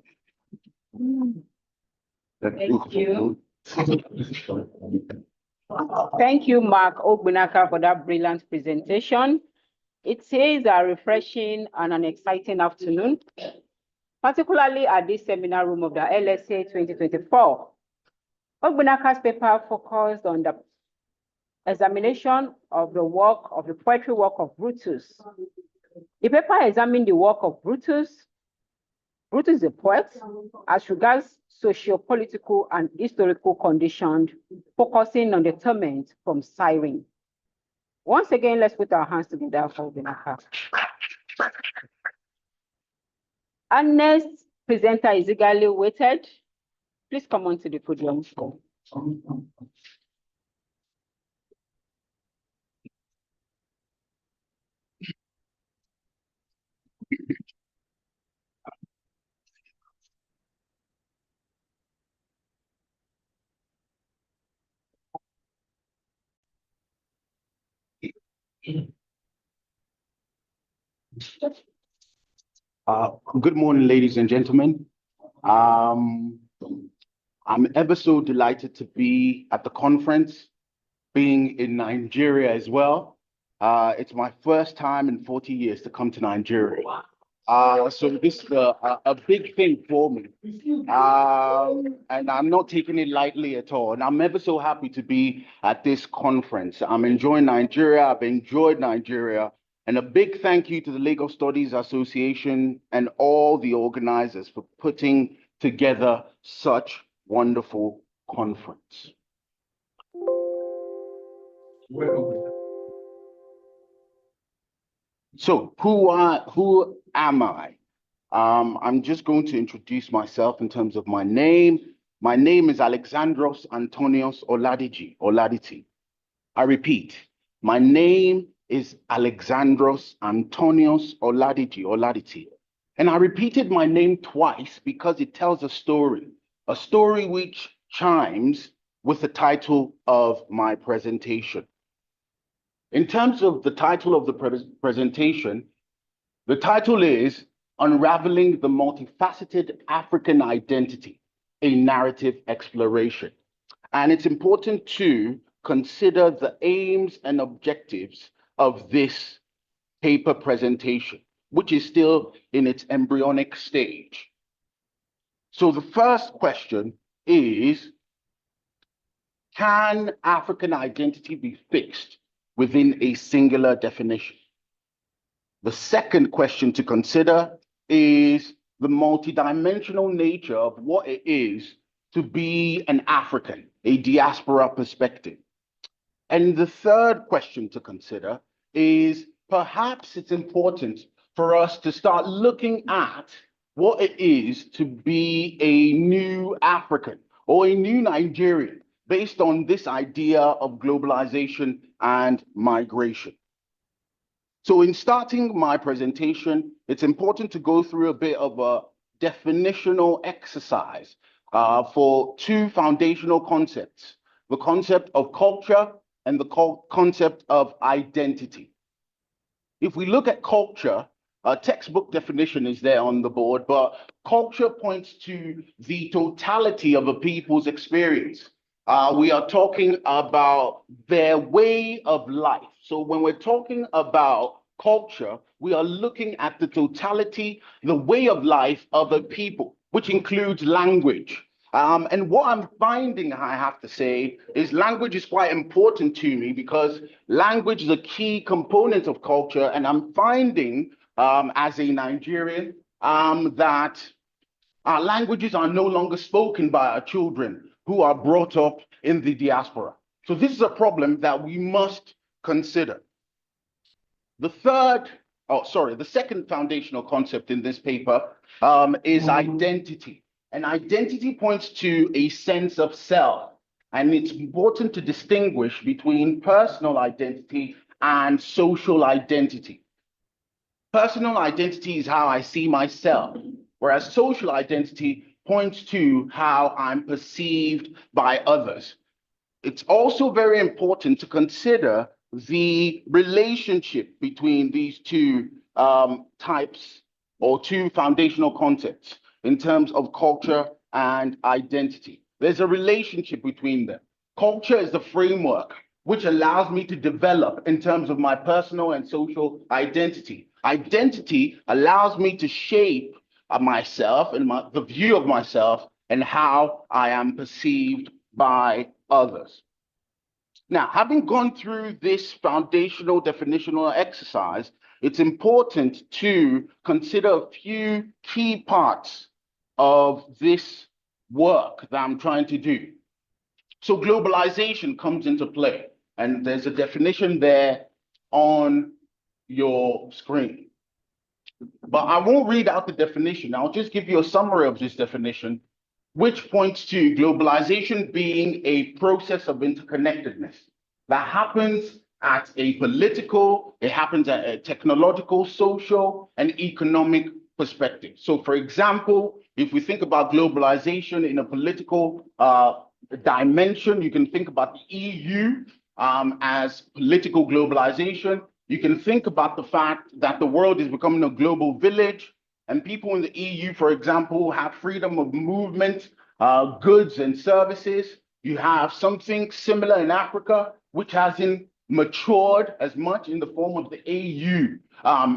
Thank you. Thank you, Mark Ogbunaka, for that brilliant presentation. It is a refreshing and an exciting afternoon, particularly at this seminar room of the LSA 2024. Ogbunaka's paper focused on the examination of the poetry work of Brutus. The paper examined the work of Brutus. Brutus is a poet as regards socio-political and historical conditions, focusing on the torment from siren. Once again, let's put our hands together for Ogbunaka. Our next presenter is eagerly awaited. Please come on to the podium. Good morning, ladies and gentlemen. I'm ever so delighted to be at the conference, being in Nigeria as well. It's my first time in 40 years to come to Nigeria. So this is a big thing for me. And I'm not taking it lightly at all. And I'm ever so happy to be at this conference. I'm enjoying Nigeria. I've enjoyed Nigeria. And a big thank you to the Lagos Studies Association and all the organizers for putting together such wonderful conference. So who am I? I'm just going to introduce myself in terms of my name. My name is Alexandros Antonios Oladiti. I repeat, my name is Alexandros Antonios Oladiti. And I repeated my name twice because it tells a story which chimes with the title of my presentation. In terms of the title of the presentation, the title is Unraveling the Multifaceted African Identity, a Narrative Exploration. And it's important to consider the aims and objectives of this paper presentation, which is still in its embryonic stage. So the first question is, can African identity be fixed within a singular definition? The second question to consider is the multidimensional nature of what it is to be an African, a diaspora perspective. And the third question to consider is perhaps it's important for us to start looking at what it is to be a new African or a new Nigerian based on this idea of globalization and migration. So in starting my presentation, it's important to go through a bit of a definitional exercise for two foundational concepts, the concept of culture and the concept of identity. If we look at culture, a textbook definition is there on the board, but culture points to the totality of a people's experience. We are talking about their way of life. So when we're talking about culture, we are looking at the totality, the way of life of a people, which includes language. And what I'm finding, I have to say, is language is quite important to me because language is a key component of culture. And I'm finding, as a Nigerian, that our languages are no longer spoken by our children who are brought up in the diaspora. So this is a problem that we must consider. The second foundational concept in this paper is identity. And identity points to a sense of self. And it's important to distinguish between personal identity and social identity. Personal identity is how I see myself, whereas social identity points to how I'm perceived by others. It's also very important to consider the relationship between these two types or two foundational concepts in terms of culture and identity. There's a relationship between them. Culture is the framework which allows me to develop in terms of my personal and social identity. Identity allows me to shape myself and the view of myself and how I am perceived by others. Now, having gone through this foundational definitional exercise, it's important to consider a few key parts of this work that I'm trying to do. So globalization comes into play, and there's a definition there on your screen. But I won't read out the definition. I'll just give you a summary of this definition, which points to globalization being a process of interconnectedness that happens at a political, it happens at a technological, social, and economic perspective. So for example, if we think about globalization in a political dimension, you can think about the EU as political globalization. You can think about the fact that the world is becoming a global village, and people in the EU, for example, have freedom of movement, goods and services. You have something similar in Africa, which hasn't matured as much in the form of the AU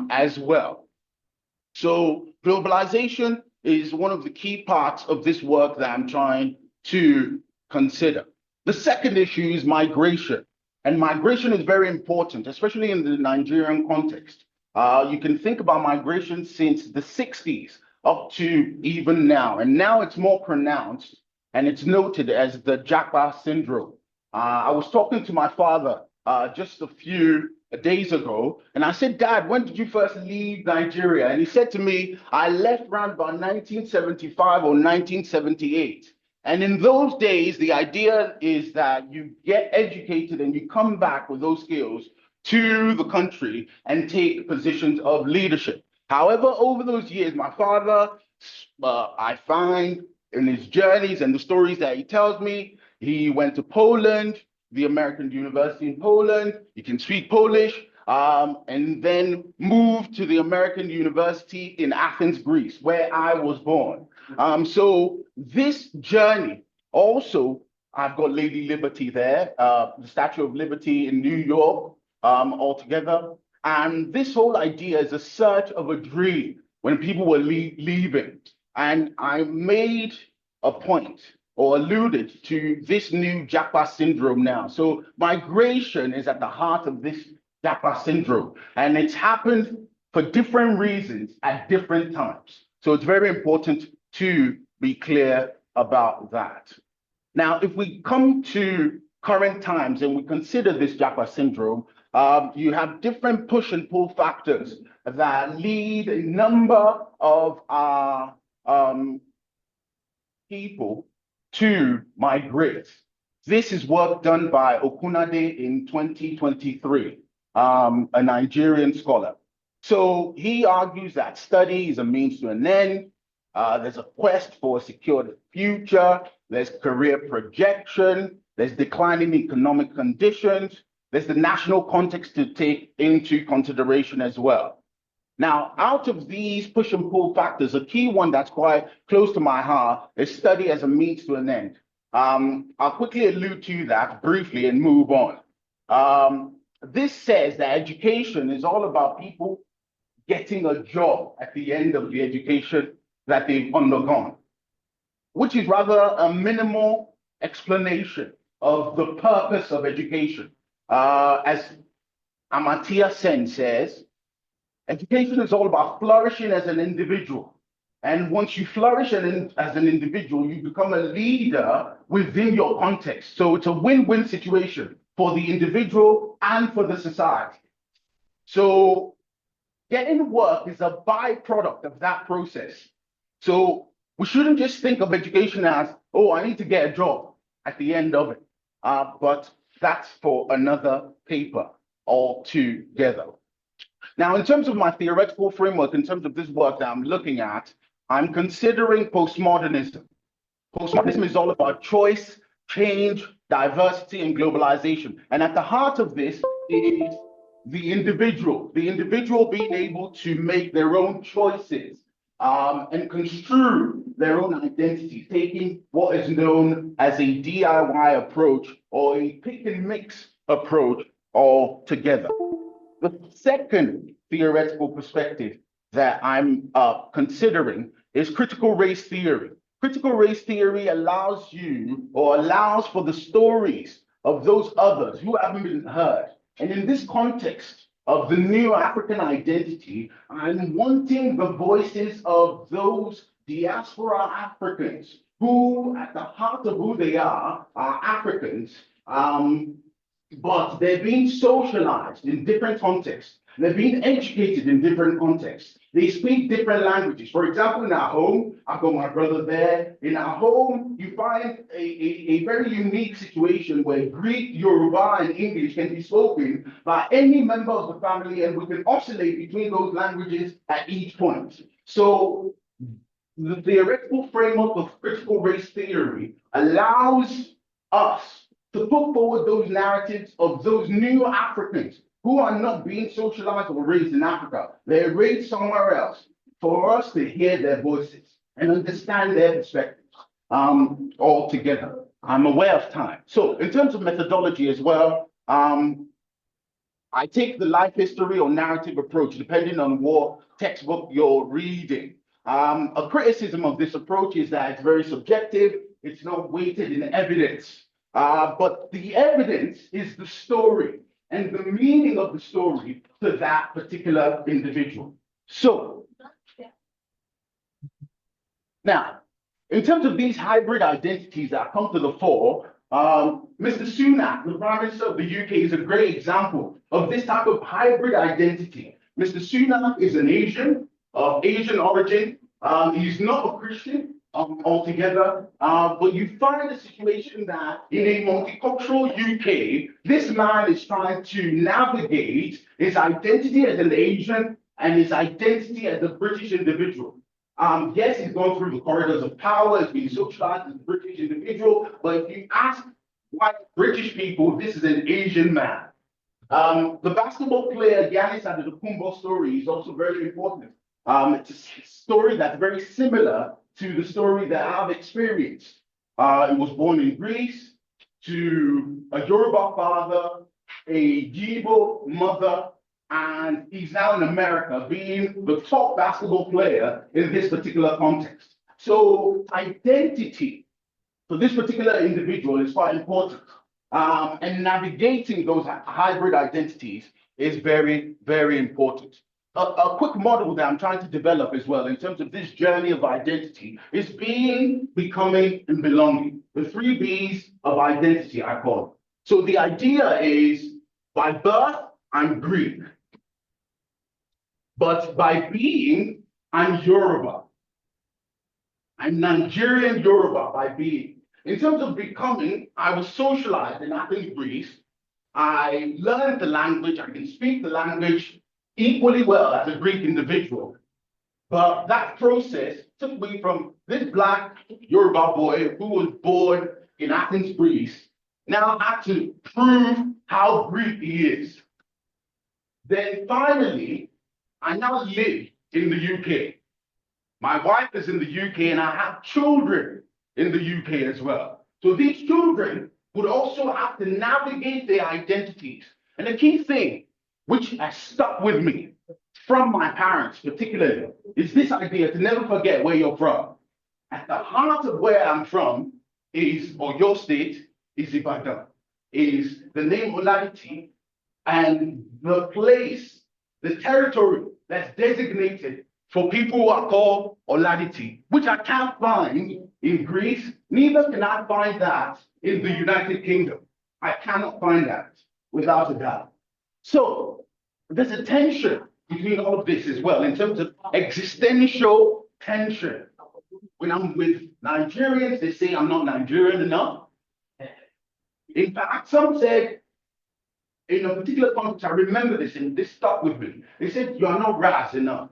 as well. So globalization is one of the key parts of this work that I'm trying to consider. The second issue is migration. And migration is very important, especially in the Nigerian context. You can think about migration since the 60s up to even now. And now it's more pronounced and it's noted as the Japa syndrome. I was talking to my father just a few days ago, and I said, Dad, when did you first leave Nigeria? And he said to me, I left around about 1975 or 1978. And in those days, the idea is that you get educated and you come back with those skills to the country and take positions of leadership. However, over those years, my father, I find in his journeys and the stories that he tells me, he went to Poland, the American University in Poland, he can speak Polish, and then moved to the American University in Athens, Greece, where I was born. So this journey also, I've got Lady Liberty there, the Statue of Liberty in New York altogether. And this whole idea is a search of a dream when people were leaving. And I made a point or alluded to this new Japa syndrome now. So migration is at the heart of this Japa syndrome. And it's happened for different reasons at different times. So it's very important to be clear about that. Now, if we come to current times and we consider this Japa syndrome, you have different push and pull factors that lead a number of our people to migrate. This is work done by Okunade in 2023, a Nigerian scholar. So he argues that study is a means to an end. There's a quest for a secured future. There's career projection. There's declining economic conditions. There's the national context to take into consideration as well. Now, out of these push and pull factors, a key one that's quite close to my heart is study as a means to an end. I'll quickly allude to that briefly and move on. This says that education is all about people getting a job at the end of the education that they've undergone, which is rather a minimal explanation of the purpose of education. As Amartya Sen says, education is all about flourishing as an individual And once you flourish as an individual, you become a leader within your context. So it's a win-win situation for the individual and for the society. So getting work is a byproduct of that process. So we shouldn't just think of education as, oh, I need to get a job at the end of it. But that's for another paper altogether. Now, in terms of my theoretical framework, in terms of this work that I'm looking at, I'm considering postmodernism. Postmodernism is all about choice, change, diversity, and globalization. And at the heart of this is the individual being able to make their own choices and construe their own identity, taking what is known as a DIY approach or a pick and mix approach altogether. The second theoretical perspective that I'm considering is critical race theory. Critical race theory allows for the stories of those others who haven't been heard. And in this context of the new African identity, I'm wanting the voices of those diaspora Africans who, at the heart of who they are Africans, but they're being socialized in different contexts. They're being educated in different contexts. They speak different languages. For example, in our home, I've got my brother there. In our home, you find a very unique situation where Greek, Yoruba, and English can be spoken by any member of the family, and we can oscillate between those languages at each point. So the theoretical framework of critical race theory allows us to put forward those narratives of those new Africans who are not being socialized or raised in Africa. They're raised somewhere else, for us to hear their voices and understand their perspectives altogether. I'm aware of time. So in terms of methodology as well, I take the life history or narrative approach, depending on what textbook you're reading. A criticism of this approach is that it's very subjective, it's not weighted in evidence. But the evidence is the story and the meaning of the story to that particular individual. So, now, in terms of these hybrid identities that come to the fore, Mr. Sunak, the Prime Minister of the UK, is a great example of this type of hybrid identity. Mr. Sunak is an Asian, of Asian origin. He's not a Christian altogether, but you find a situation that in a multicultural UK, this man is trying to navigate his identity as an Asian and his identity as a British individual. Yes, he's gone through the corridors of power, he's been socialized as a British individual, but if you ask white British people, this is an Asian man. The basketball player Giannis Antetokounmpo's story is also very important. It's a story that's very similar to the story that I've experienced. He was born in Greece to a Yoruba father, a Igbo mother, and he's now in America being the top basketball player in this particular context. So identity for this particular individual is quite important. And navigating those hybrid identities is very, very important. A quick model that I'm trying to develop as well in terms of this journey of identity is being, becoming, and belonging. The 3 B's of identity, I call it. So the idea is, by birth, I'm Greek. But by being, I'm Yoruba. I'm Nigerian Yoruba by being. In terms of becoming, I was socialized in Athens, Greece. I learned the language, I can speak the language equally well as a Greek individual. But that process took me from this Black Yoruba boy who was born in Athens, Greece, now had to prove how Greek he is. Then finally, I now live in the UK. My wife is in the UK and I have children in the UK as well. So these children would also have to navigate their identities. And the key thing, which has stuck with me from my parents particularly, is this idea to never forget where you're from. At the heart of where I'm from is, or your state, is Ibadan, is the name Olaliti, and the place, the territory that's designated for people who are called Oladiti, which I can't find in Greece, neither can I find that in the United Kingdom. I cannot find that without a doubt. So there's a tension between all of this as well in terms of existential tension. When I'm with Nigerians, they say I'm not Nigerian enough. In fact, some said, in a particular context, I remember this and this stuck with me. They said, you are not Ras enough,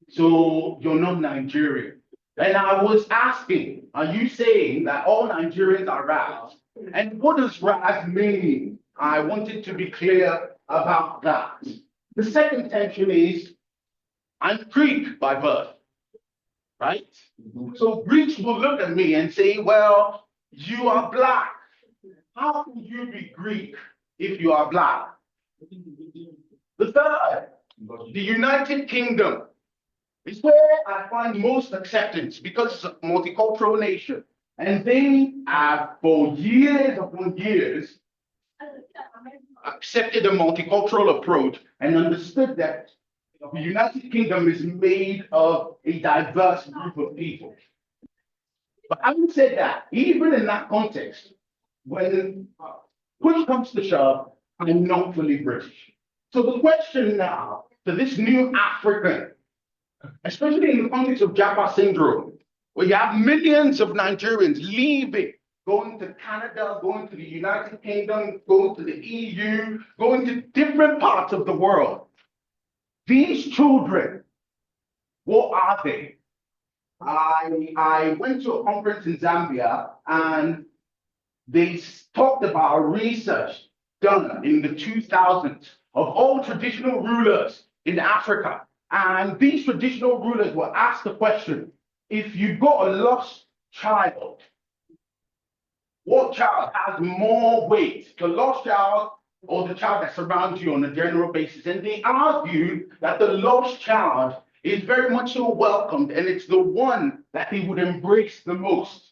so you're not Nigerian. And I was asking, are you saying that all Nigerians are Ras? And what does Ras mean? I wanted to be clear about that. The second tension is, I'm Greek by birth, right? So Greeks will look at me and say, well, you are Black. How can you be Greek if you are Black? The third, the United Kingdom, is where I find most acceptance because it's a multicultural nation. And they have, for years upon years, accepted a multicultural approach and understood that the United Kingdom is made of a diverse group of people. But having said that, even in that context, when push comes to shove, I'm not fully British. So the question now to this new African, especially in the context of Japa syndrome, where you have millions of Nigerians leaving, going to Canada, going to the United Kingdom, going to the EU, going to different parts of the world. These children, what are they? I went to a conference in Zambia and they talked about research done in the 2000s of all traditional rulers in Africa. And these traditional rulers were asked the question, if you've got a lost child, what child has more weight, the lost child or the child that surrounds you on a general basis? And they argued that the lost child is very much so welcomed and it's the one that he would embrace the most,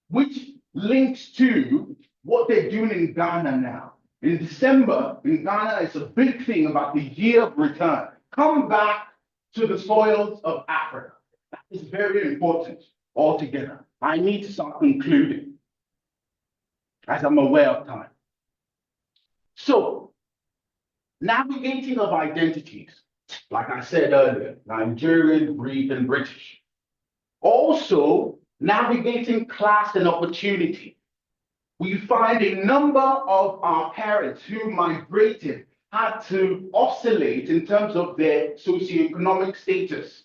which links to what they're doing in Ghana now. In December, in Ghana, it's a big thing about the year of return. Come back to the soils of Africa. That is very important altogether. I need to start concluding as I'm aware of time. So, navigating of identities, like I said earlier, Nigerian, Greek, and British. Also, navigating class and opportunity. We find a number of our parents who migrated had to oscillate in terms of their socioeconomic status.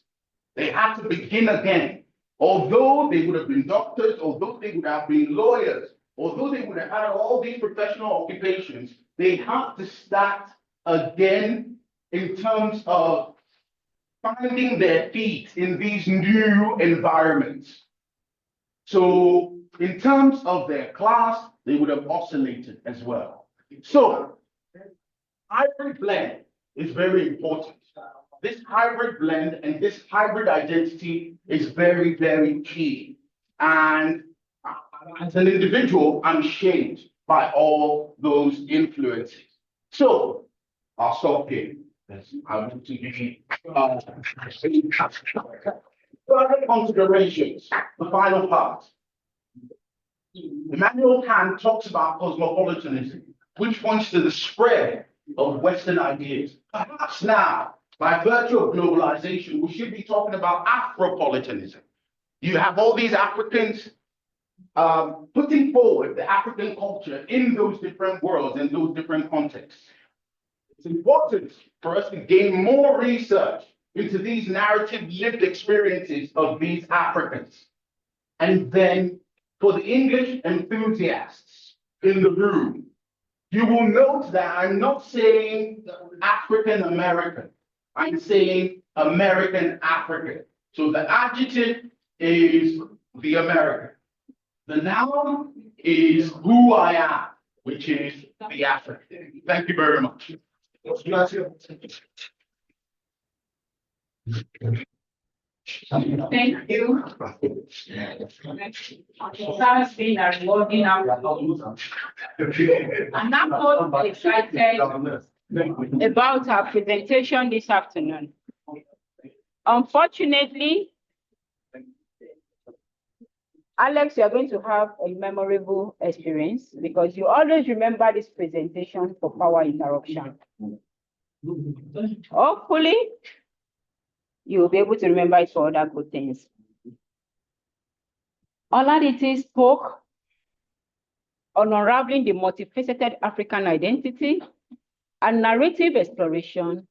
They had to begin again. Although they would have been doctors, although they would have been lawyers, although they would have had all these professional occupations, they had to start again in terms of finding their feet in these new environments. So in terms of their class, they would have oscillated as well. So hybrid blend is very important. This hybrid blend and this hybrid identity is very, very key. And as an individual, I'm shaped by all those influences. So I'll stop here. I want to give you further considerations, the final part. Immanuel Kant talks about cosmopolitanism, which points to the spread of Western ideas. Perhaps now, by virtue of globalization, we should be talking about Afropolitanism. You have all these Africans putting forward the African culture in those different worlds, in those different contexts. It's important for us to gain more research into these narrative lived experiences of these Africans. And then for the English enthusiasts in the room, you will note that I'm not saying African American, I'm saying American African. So the adjective is the American. The noun is who I am, which is the African. Thank you very much. Thank you. That's been a rewarding afternoon. I'm now so excited about our presentation this afternoon. Unfortunately, Alex, you're going to have a memorable experience because you always remember this presentation for power interruption. Hopefully, you'll be able to remember it for other good things. Identities spoke on unraveling the multifaceted African identity and narrative exploration,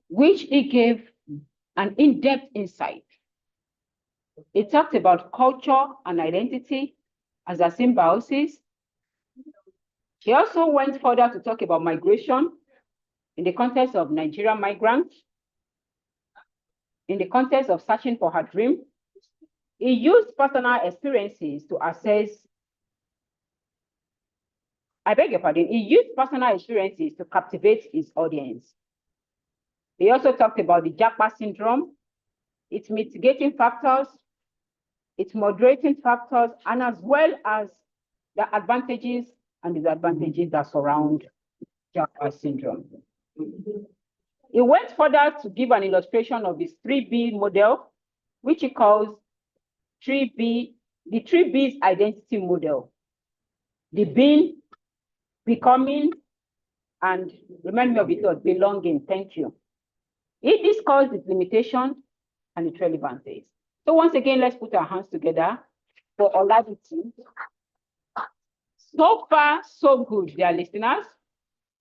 which he gave an in-depth insight. He talked about culture and identity as a symbiosis. He also went further to talk about migration in the context of Nigerian migrants, in the context of searching for her dream. He used personal experiences to assess, I beg your pardon, he used personal experiences to captivate his audience. He also talked about the Japa syndrome, its mitigating factors, its moderating factors, and as well as the advantages and disadvantages that surround Japa syndrome. He went further to give an illustration of his 3B model, which he calls the 3B's identity model. The being, becoming, and remind me of the third, belonging. Thank you. He discussed its limitations and its relevancies. So once again, let's put our hands together for Oladiti. So far, so good, dear listeners.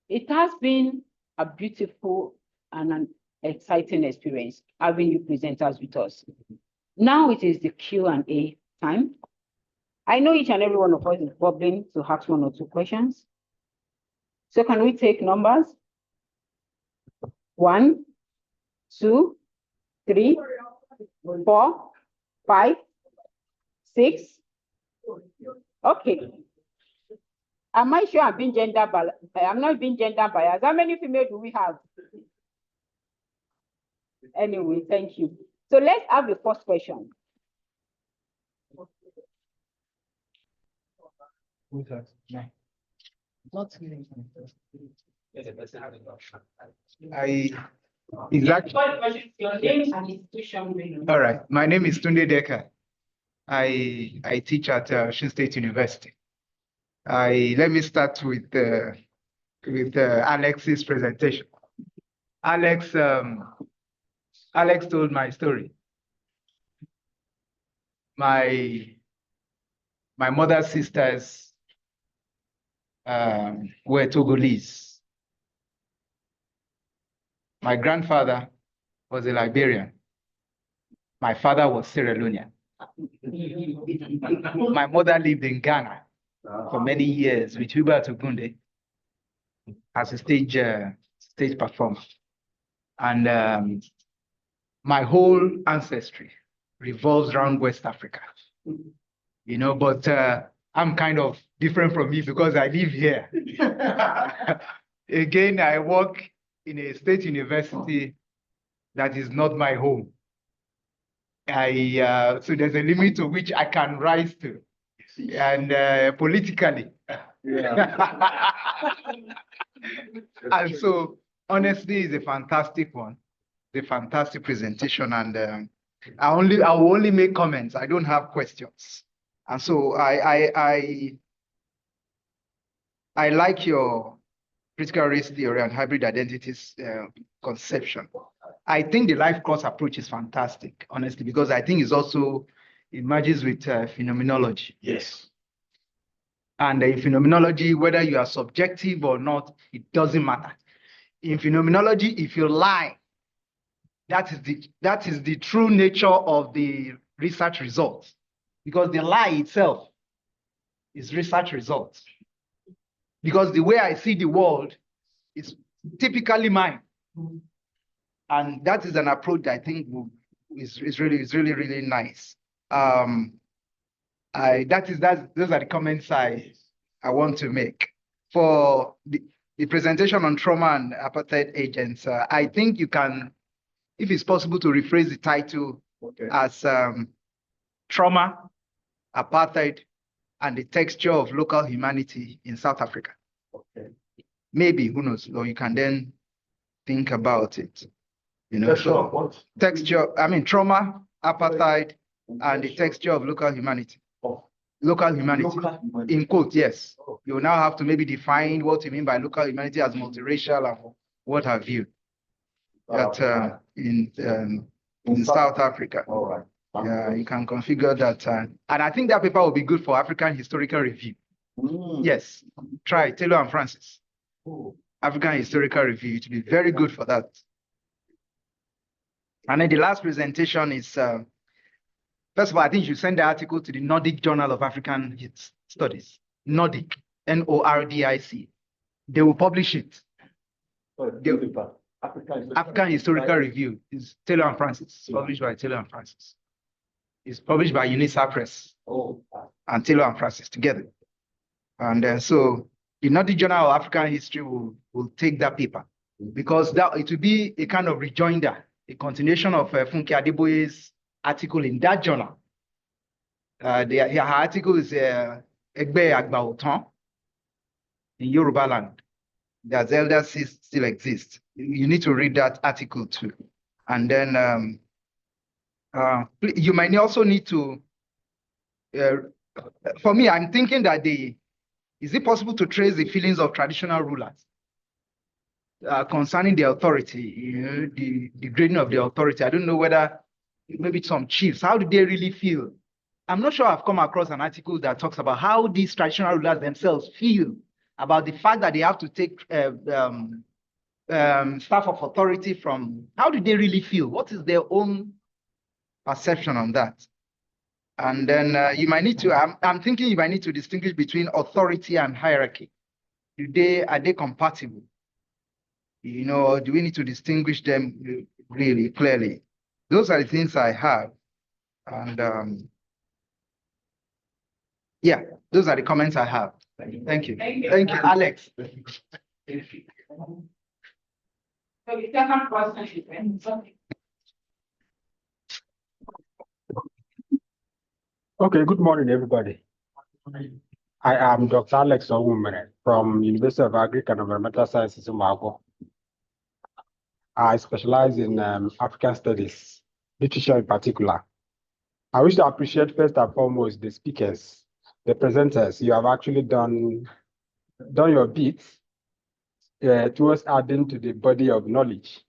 It has been a beautiful and an exciting experience having you presenters with us. Now it is the Q&A time. I know each and every one of us is bubbling to ask 1 or 2 questions. So can we take numbers? 1, 2, 3, 4, 5, 6. Okay. Am I sure I'm being gender biased? I'm not being gender biased. How many female do we have? Anyway, thank you. So let's have the first question. Who's that? No. Your name and institution. All right. My name is Tunde Deka. I teach at Osun State University. Let me start with Alex's presentation. Alex told my story. My mother's sisters were Togolese. My grandfather was a Liberian. My father was Sierra Leonean. My mother lived in Ghana for many years with Hubert Ogunde as a stage performer. And my whole ancestry revolves around West Africa. You know, but I'm kind of different from you because I live here. Again, I work in a state university that is not my home. So there's a limit to which I can rise to, and politically. Yeah. And so, honestly, it's a fantastic one, the fantastic presentation, and I will only make comments. I don't have questions, and so I like your critical race theory and hybrid identities conception. I think the life course approach is fantastic, honestly, because I think it merges with phenomenology. Yes. And in phenomenology, whether you are subjective or not, it doesn't matter. In phenomenology, if you lie, that is the true nature of the research results, because the lie itself is research results. Because the way I see the world is typically mine. And that is an approach that I think is really nice. Those are the comments I want to make. For the presentation on trauma and apartheid agents, I think you can, if it's possible, to rephrase the title as Trauma, Apartheid, and the Texture of Local Humanity in South Africa. Okay. Maybe, who knows, or you can then think about it. You know, Texture so of what? texture, I mean, trauma, apartheid, and the texture of local humanity. Of Local humanity, local humanity. in quote, yes. You now have to maybe define what you mean by local humanity as multiracial and what have you. That in South Africa. All right. Yeah, you can configure that. And I think that paper will be good for African Historical Review. Yes, try Taylor and Francis. African Historical Review. It will be very good for that. And then the last presentation is, first of all, I think you send the article to the Nordic Journal of African Studies. Nordic, Nordic. They will publish it. African Historical Review is Taylor and Francis. It's published by Taylor and Francis. It's published by UNISA Press and Taylor and Francis together. And so the Nordic Journal of African History will take that paper because it will be a kind of rejoinder, a continuation of Funke Adeboye's article in that journal. Her article is Egbe Agba Otan in Yoruba land. There's elders still exist. You need to read that article too. And then you might also need to, for me, I'm thinking that is it possible to trace the feelings of traditional rulers concerning the authority, the grading of the authority? I don't know whether maybe some chiefs, how do they really feel? I'm not sure I've come across an article that talks about how these traditional rulers themselves feel about the fact that they have to take staff of authority from, how do they really feel? What is their own perception on that? And then you might need to, I'm thinking you might need to distinguish between authority and hierarchy. Are they compatible? You know, do we need to distinguish them really clearly? Those are the things I have. And yeah, those are the comments I have. Thank you. Thank you, Alex. So the second question is, Okay, good morning, everybody. I am Dr. Alex Owumere from University of Agric and Environmental Sciences in Mago. I specialize in African studies, literature in particular. I wish to appreciate first and foremost the speakers, the presenters. You have actually done your bit towards adding to the body of knowledge.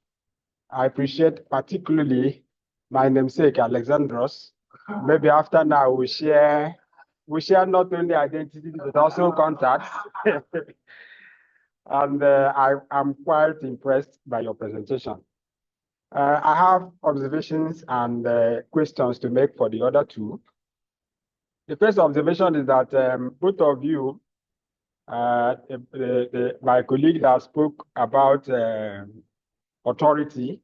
I appreciate particularly my namesake, Alexandros. Maybe after now we share not only identities but also contacts. And I'm quite impressed by your presentation. I have observations and questions to make for the other two. The first observation is that both of you, my colleague that spoke about authority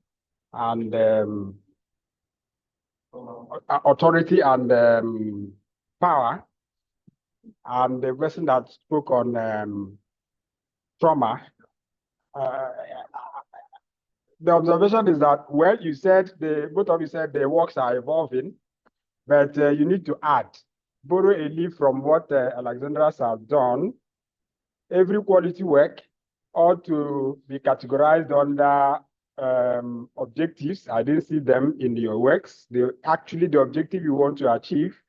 and power, and the person that spoke on trauma. The observation is that, well, you said both of you said the works are evolving, but you need to borrow a leaf from what Alexandras has done. Every quality work ought to be categorized under objectives. I didn't see them in your works. Actually the objective you want to achieve.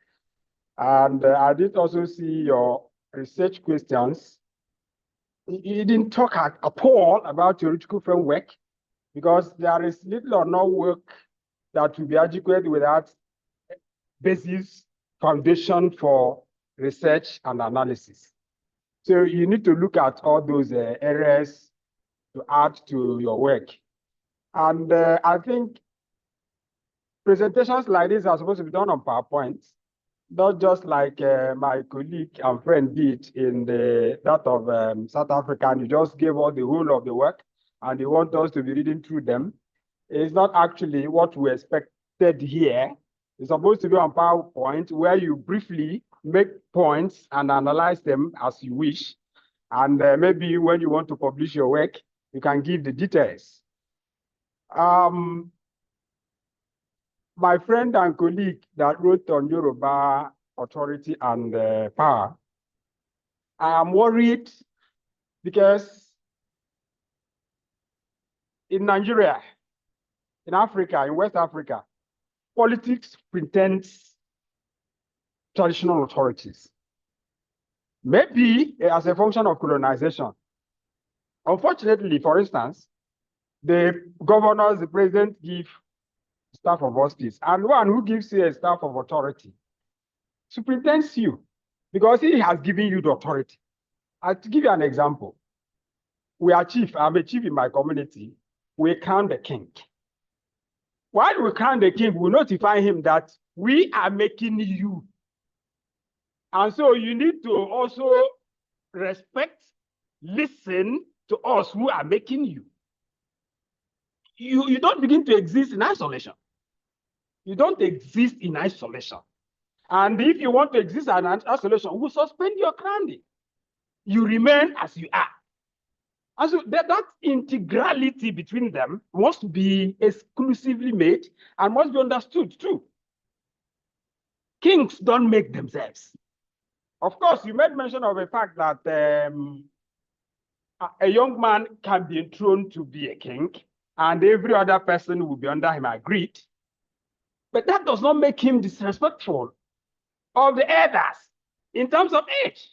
And I did also see your research questions. You didn't talk at all about theoretical framework, because there is little or no work that will be adequate without basis foundation for research and analysis. So you need to look at all those areas to add to your work. And I think presentations like this are supposed to be done on PowerPoint, not just like my colleague and friend did in that of South Africa. And you just gave us the whole of the work and they want us to be reading through them. It's not actually what we expected here. It's supposed to be on PowerPoint where you briefly make points and analyze them as you wish. And maybe when you want to publish your work, you can give the details. My friend and colleague that wrote on Yoruba authority and power, I am worried because in Nigeria, in Africa, in West Africa, politics pretends traditional authorities. Maybe as a function of colonization. Unfortunately, for instance, the governors, the president give staff of office, and one who gives you a staff of authority superintends you because he has given you the authority. I'll give you an example. We are chief, I'm a chief in my community. We crown the king. While we crown the king, we notify him that we are making you. And so you need to also respect, listen to us who are making you. You don't begin to exist in isolation. You don't exist in isolation. And if you want to exist in isolation, we'll suspend your crowning. You remain as you are. And so that integrality between them must be exclusively made and must be understood too. Kings don't make themselves. Of course, you made mention of the fact that a young man can be enthroned to be a king, and every other person will be under him, agreed. But that does not make him disrespectful of the elders in terms of age.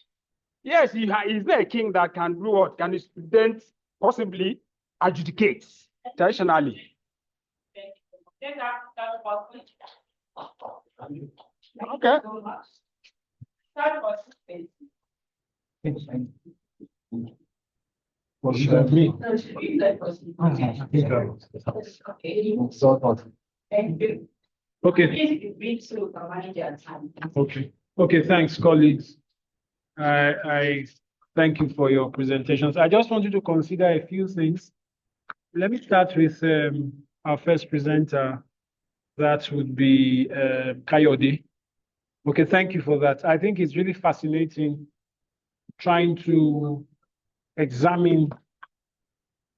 Yes, he's not a king that can do what? Can his students possibly adjudicate traditionally? Okay. Okay, thanks, colleagues. I thank you for your presentations. I just want you to consider a few things. Let me start with our first presenter. That would be Kayode. Okay, thank you for that. I think it's really fascinating trying to examine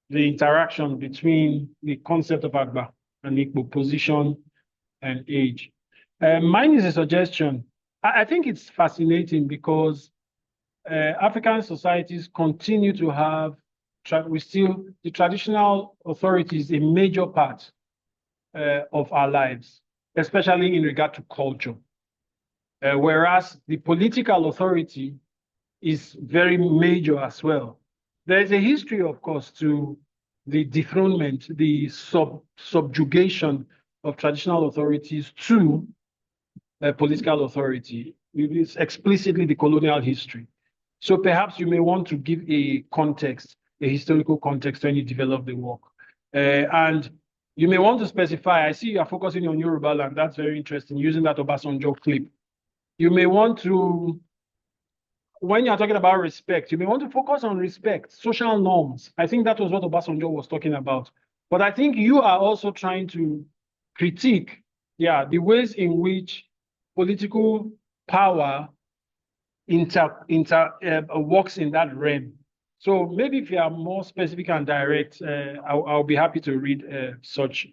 the interaction between the concept of Agba and Igbo position and age. Mine is a suggestion. I think it's fascinating because African societies continue to have, the traditional authority is a major part of our lives, especially in regard to culture. Whereas the political authority is very major as well. There is a history, of course, to the dethronement, the subjugation of traditional authorities to political authority. It's explicitly the colonial history. So perhaps you may want to give a context, a historical context when you develop the work. And you may want to specify, I see you are focusing on Yoruba land, that's very interesting, using that Obasanjo clip. You may want to, when you're talking about respect, you may want to focus on respect, social norms. I think that was what Obasanjo was talking about. But I think you are also trying to critique, the ways in which political power works in that realm. So maybe if you are more specific and direct, I'll be happy to read such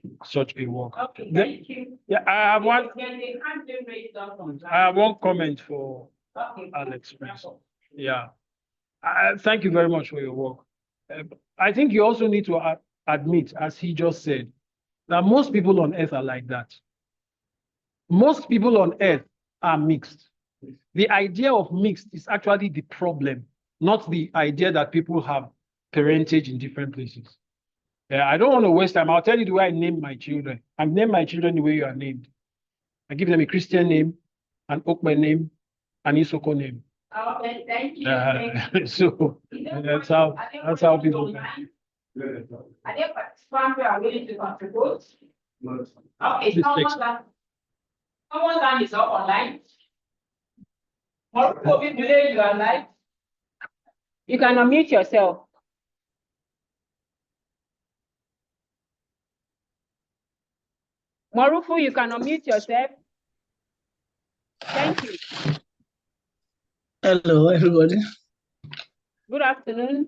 a work. Okay, thank you. Yeah, I have one comment for Alex. Yeah, thank you very much for your work. I think you also need to admit, as he just said, that most people on earth are like that. Most people on earth are mixed. The idea of mixed is actually the problem, not the idea that people have parentage in different places. I don't want to waste time. I'll tell you the way I name my children. I name my children the way you are named. I give them a Christian name, an Okme name, an Isoko name. Okay, thank you. So that's how people. Are there participants who are willing to contribute? Okay, someone's hand is up online. More people believe you are live. You can unmute yourself. Marufu, you can unmute yourself. Thank you. Hello, everybody. Good afternoon.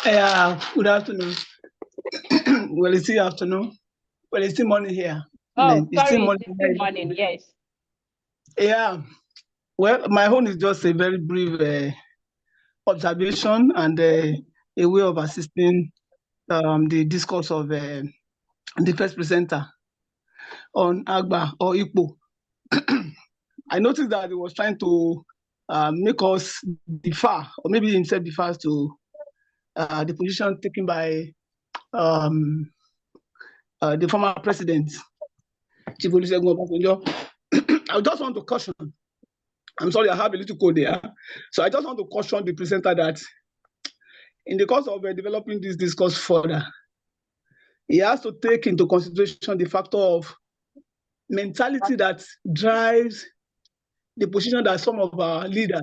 Yeah, good afternoon. Well, it's still afternoon. Well, it's still morning here. Oh, it's sorry, still it's still morning, yes. Yeah. Well, my own is just a very brief observation and a way of assisting the discourse of the first presenter on Agba or Ipo, I noticed that he was trying to make us defer, or maybe himself differs to the position taken by the former president, Chief Olusegun Obasanjo. I just want to caution, I'm sorry, I have a little code there. So I just want to caution the presenter that in the course of developing this discourse further, he has to take into consideration the factor of mentality that drives the position that some of our leaders,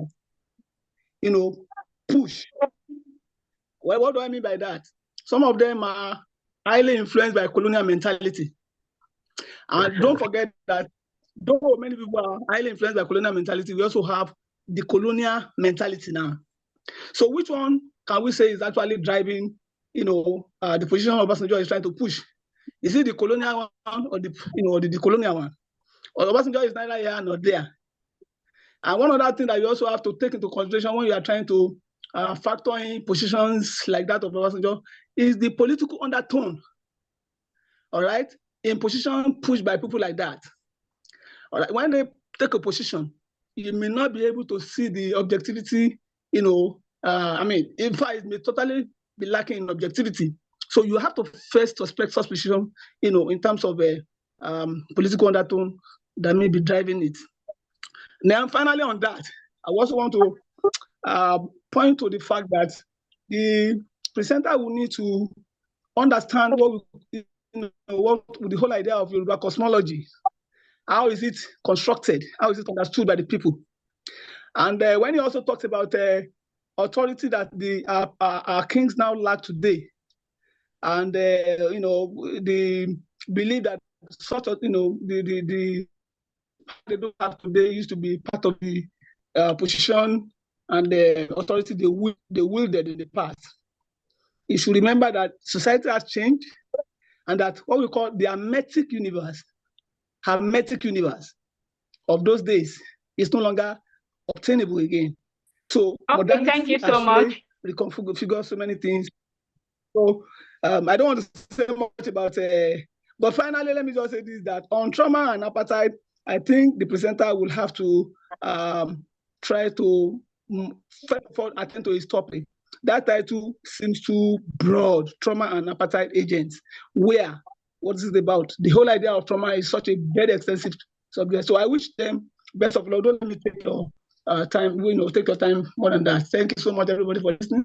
push. Well, what do I mean by that? Some of them are highly influenced by colonial mentality. And don't forget that though many people are highly influenced by colonial mentality, we also have the colonial mentality now. So which one can we say is actually driving, the position of Obasanjo is trying to push? Is it the colonial one or the colonial one? Or Obasanjo is neither here nor there? And one other thing that you also have to take into consideration when you are trying to factor in positions like that of Obasanjo is the political undertone, all right, in position pushed by people like that. All right, when they take a position, you may not be able to see the objectivity, in fact, it may totally be lacking in objectivity. So you have to first suspect suspicion, in terms of a political undertone that may be driving it. Now, finally on that, I also want to point to the fact that the presenter will need to understand what the whole idea of Yoruba cosmology. How is it constructed? How is it understood by the people? And when he also talks about authority that our kings now lack today, and the belief that sort of they don't have today used to be part of the position and the authority they wielded in the past. You should remember that society has changed, and that what we call the hermetic universe of those days is no longer obtainable again. So okay, thank you so much. Reconfigure so many things. So I don't want to say much about but finally, let me just say this, that on trauma and apartheid, I think the presenter will have to try to first of all attend to his topic. That title seems too broad, trauma and apartheid agents. What is it about? The whole idea of trauma is such a very extensive subject. So I wish them best of luck. Don't let me take your time, take your time more than that. Thank you so much, everybody, for listening.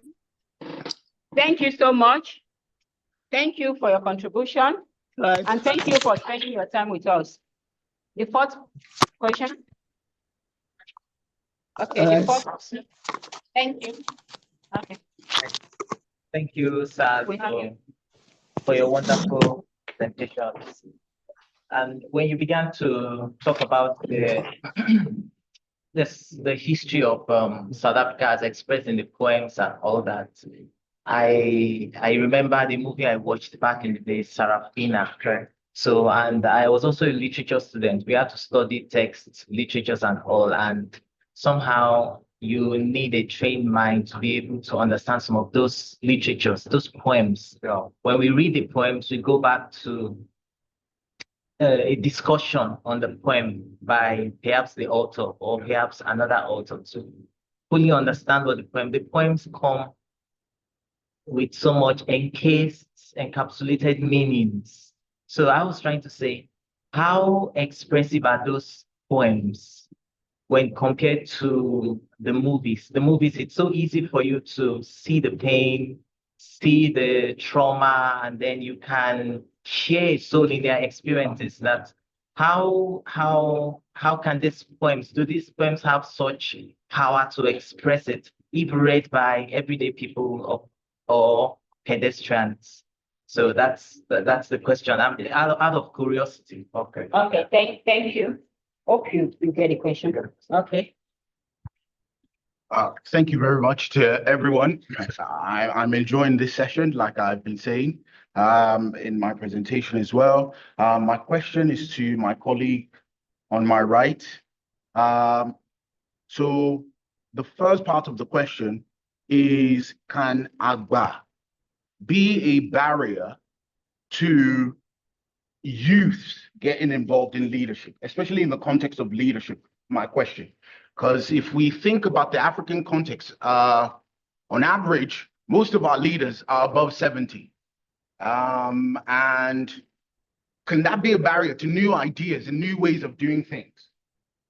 Thank you so much. Thank you for your contribution. Right. And thank you for spending your time with us. The fourth question. Okay, the fourth question. Thank you. Okay. Thank you, sir, for your wonderful presentations. And when you began to talk about the history of South Africa as expressed in the poems and all that, I remember the movie I watched back in the day, Sarafina. So, and I was also a literature student. We had to study texts, literatures and all, and somehow you need a trained mind to be able to understand some of those literatures, those poems. When we read the poems, we go back to a discussion on the poem by perhaps the author or perhaps another author to fully understand what the poems come with so much encapsulated meanings. So I was trying to say, how expressive are those poems when compared to the movies? The movies, it's so easy for you to see the pain, see the trauma, and then you can share soul in their experiences. That how can these poems have such power to express it, if read by everyday people or pedestrians? So that's the question. I'm out of curiosity. Okay. Okay. Thank you. Hope you get the question. Okay. Thank you very much to everyone. I'm enjoying this session, like I've been saying in my presentation as well. My question is to my colleague on my right. So the first part of the question is, can Agba be a barrier to youth getting involved in leadership, especially in the context of leadership, my question. Because if we think about the African context, on average, most of our leaders are above 70. And can that be a barrier to new ideas and new ways of doing things?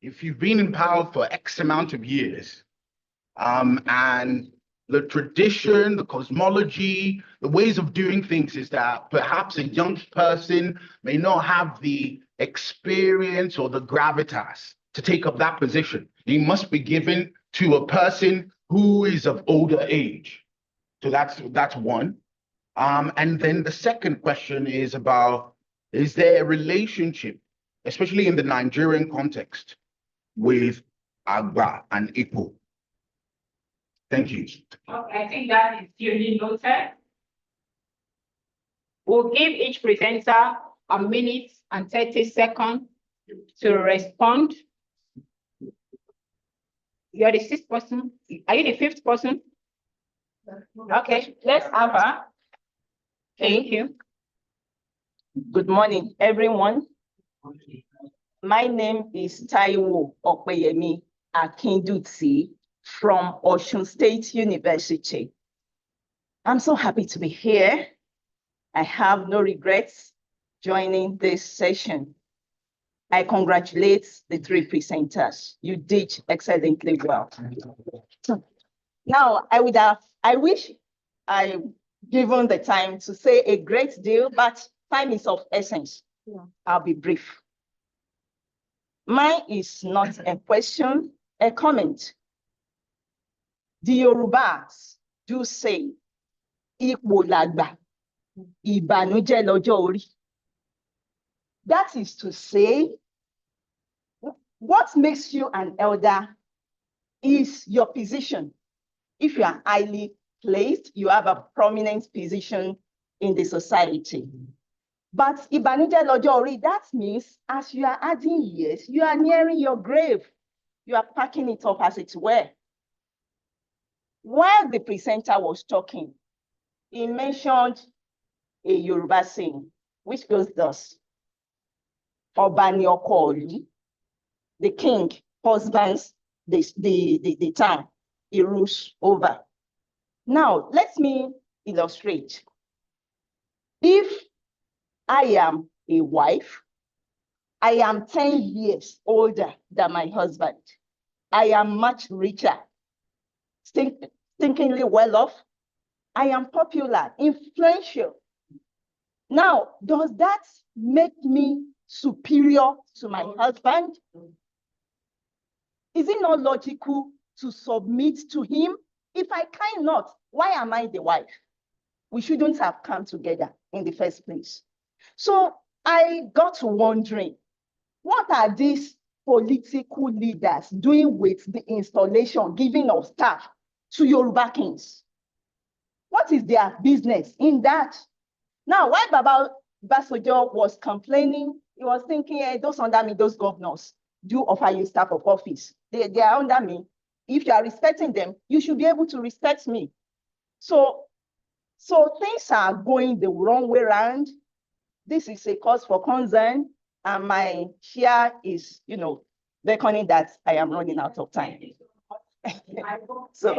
If you've been in power for X amount of years, and the tradition, the cosmology, the ways of doing things is that perhaps a young person may not have the experience or the gravitas to take up that position. It must be given to a person who is of older age. So that's one. And then the second question is about, is there a relationship, especially in the Nigerian context, with Agba and Ipo? Thank you. Okay, I think that is duly noted. We'll give each presenter a minute and 30 seconds to respond. You're the sixth person. Are you the fifth person? Okay, let's have her. Thank you. Good morning, everyone. My name is Taiwo Okpeyemi Akindutsi from Osun State University. I'm so happy to be here. I have no regrets joining this session. I congratulate the three presenters. You did excellently well. Now, I wish I given the time to say a great deal, but time is of essence. I'll be brief. Mine is not a question, a comment. The Yorubas do say, "Ipò làgbà, ìbànújẹ́ lọ́jọ́ orí." That is to say, what makes you an elder is your position. If you are highly placed, you have a prominent position in the society. But ìbànújẹ́ lọ́jọ́ orí, that means as you are adding years, you are nearing your grave. You are packing it up as it were. While the presenter was talking, he mentioned a Yoruba saying, which goes thus: Ọba ni ọkọ ìlú. The king husbands the town he rules over. Now, let me illustrate. If I am a wife, I am 10 years older than my husband. I am much richer, stinkingly well off. I am popular, influential. Now, does that make me superior to my husband? Is it not logical to submit to him? If I cannot, why am I the wife? We shouldn't have come together in the first place. So I got to wondering, what are these political leaders doing with the installation, giving of staff to Yoruba kings? What is their business in that? Now, while Baba Basojo was complaining, he was thinking, hey, those under me, those governors do offer you staff of office. They are under me. If you are respecting them, you should be able to respect me. So things are going the wrong way around. This is a cause for concern, and my share is, beckoning that I am running out of time. So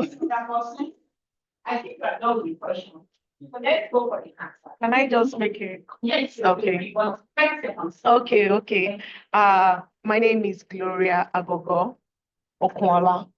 I think I know the question. So let's go for the answer. Can I just make it? Yes. Okay. Okay. My name is Gloria Agogo Okwala.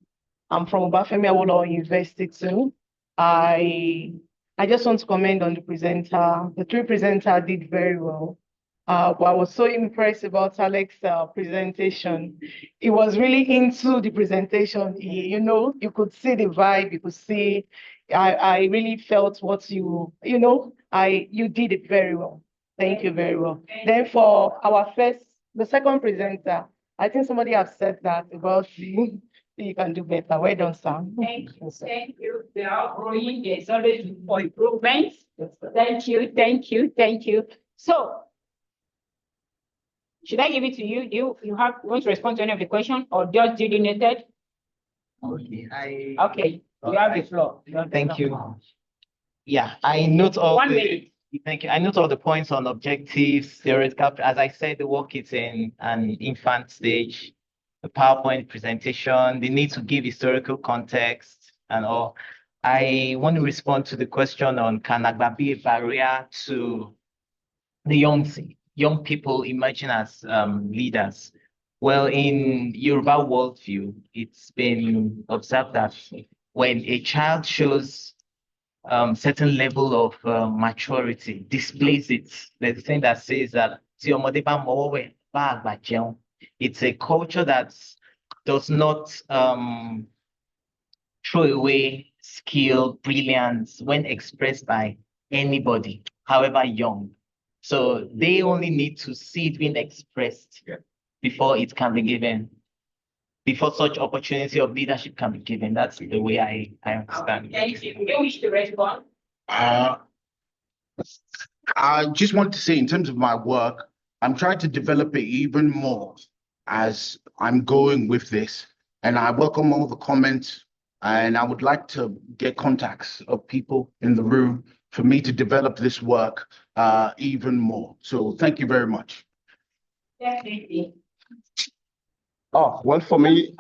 I'm from Obafemi Awolowo University too. I just want to comment on the presenter. The three presenters did very well. But I was so impressed about Alex's presentation. He was really into the presentation. You could see the vibe. You could see. I really felt what you did it very well. Thank you very well. Then for the second presenter, I think somebody has said that about you can do better. Well done, Sam. Thank you. They are growing. There's always room for improvements. Thank you. So, should I give it to you? You want to respond to any of the questions, or just delineated? Okay. Okay. You have the floor. Thank you. Yeah, I note all 1 minute. Thank you. I note all the points on objectives, theoretical. As I said, the work is in an infant stage, the PowerPoint presentation, the need to give historical context and all. I want to respond to the question on can Agba be a barrier to the young people emerging as leaders. Well, in Yoruba worldview, it's been observed that when a child shows certain level of maturity, displays it. There's a thing that says that it's a culture that does not throw away skill, brilliance when expressed by anybody, however young. So they only need to see it being expressed before it can be given, before such opportunity of leadership can be given. That's the way I understand. Thank you. You wish to respond? I just want to say, in terms of my work, I'm trying to develop it even more as I'm going with this. And I welcome all the comments, and I would like to get contacts of people in the room for me to develop this work even more. So thank you very much. Definitely. Oh, well, for me,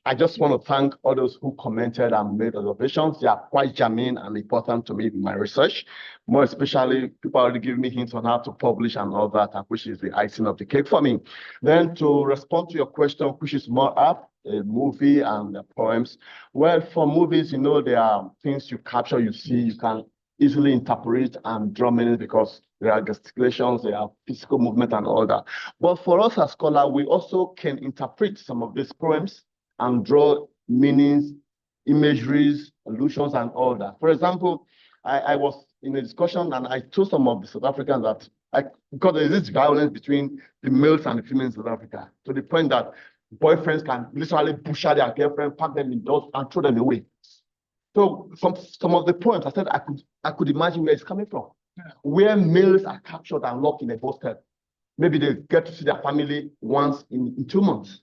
I just want to thank all those who commented and made observations. They are quite germane and important to me in my research. More especially, people already give me hints on how to publish and all that, which is the icing of the cake for me. Then to respond to your question, which is more up, a movie and the poems. Well, for movies, you know, there are things you capture, you see, you can easily interpret and draw meaning because there are gesticulations, there are physical movement and all that. But for us as scholars, we also can interpret some of these poems and draw meanings, imageries, allusions, and all that. For example, I was in a discussion and I told some of the South Africans that because there is this violence between the males and the females in South Africa, to the point that boyfriends can literally push out their girlfriend, pack them indoors, and throw them away. So some of the poems, I said I could imagine where it's coming from. Where males are captured and locked in a hostel. Maybe they get to see their family once in 2 months.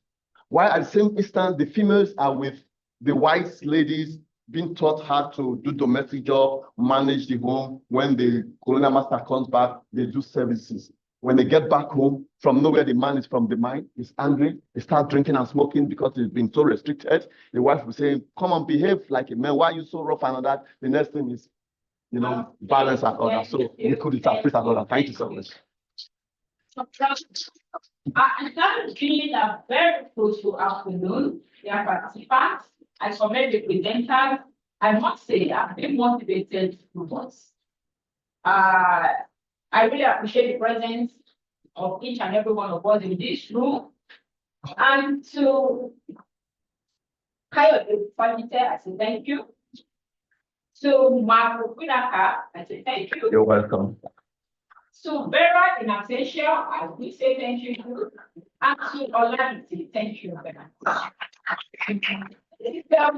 While at the same instance, the females are with the white ladies being taught how to do domestic job, manage the home. When the colonial master comes back, they do services. When they get back home, from nowhere, the man is from the mine, he's angry, he starts drinking and smoking because he's been so restricted. The wife will say, come on, behave like a man, why are you so rough and all that? The next thing is, you know, violence and all that. So we could interpret and all that. Thank you so much. And that is really a very fruitful afternoon. Dear participants, I commend the presenters. I must say, I've been motivated to us. I really appreciate the presence of each and every one of us in this room. And to Kayode Fajite, I say thank you. To Marco Winaka, I say thank you. You're welcome. To Vera in absentia, I will say thank you. And to Olamide, thank you very much.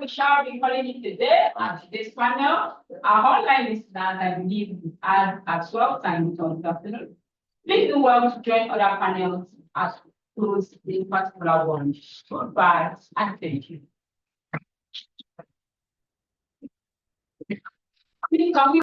We shall be calling it today at this panel. Our online listeners, I believe, are as well. Time this afternoon. Please do well to join other panels as close the particular one. Goodbye and thank you. Please come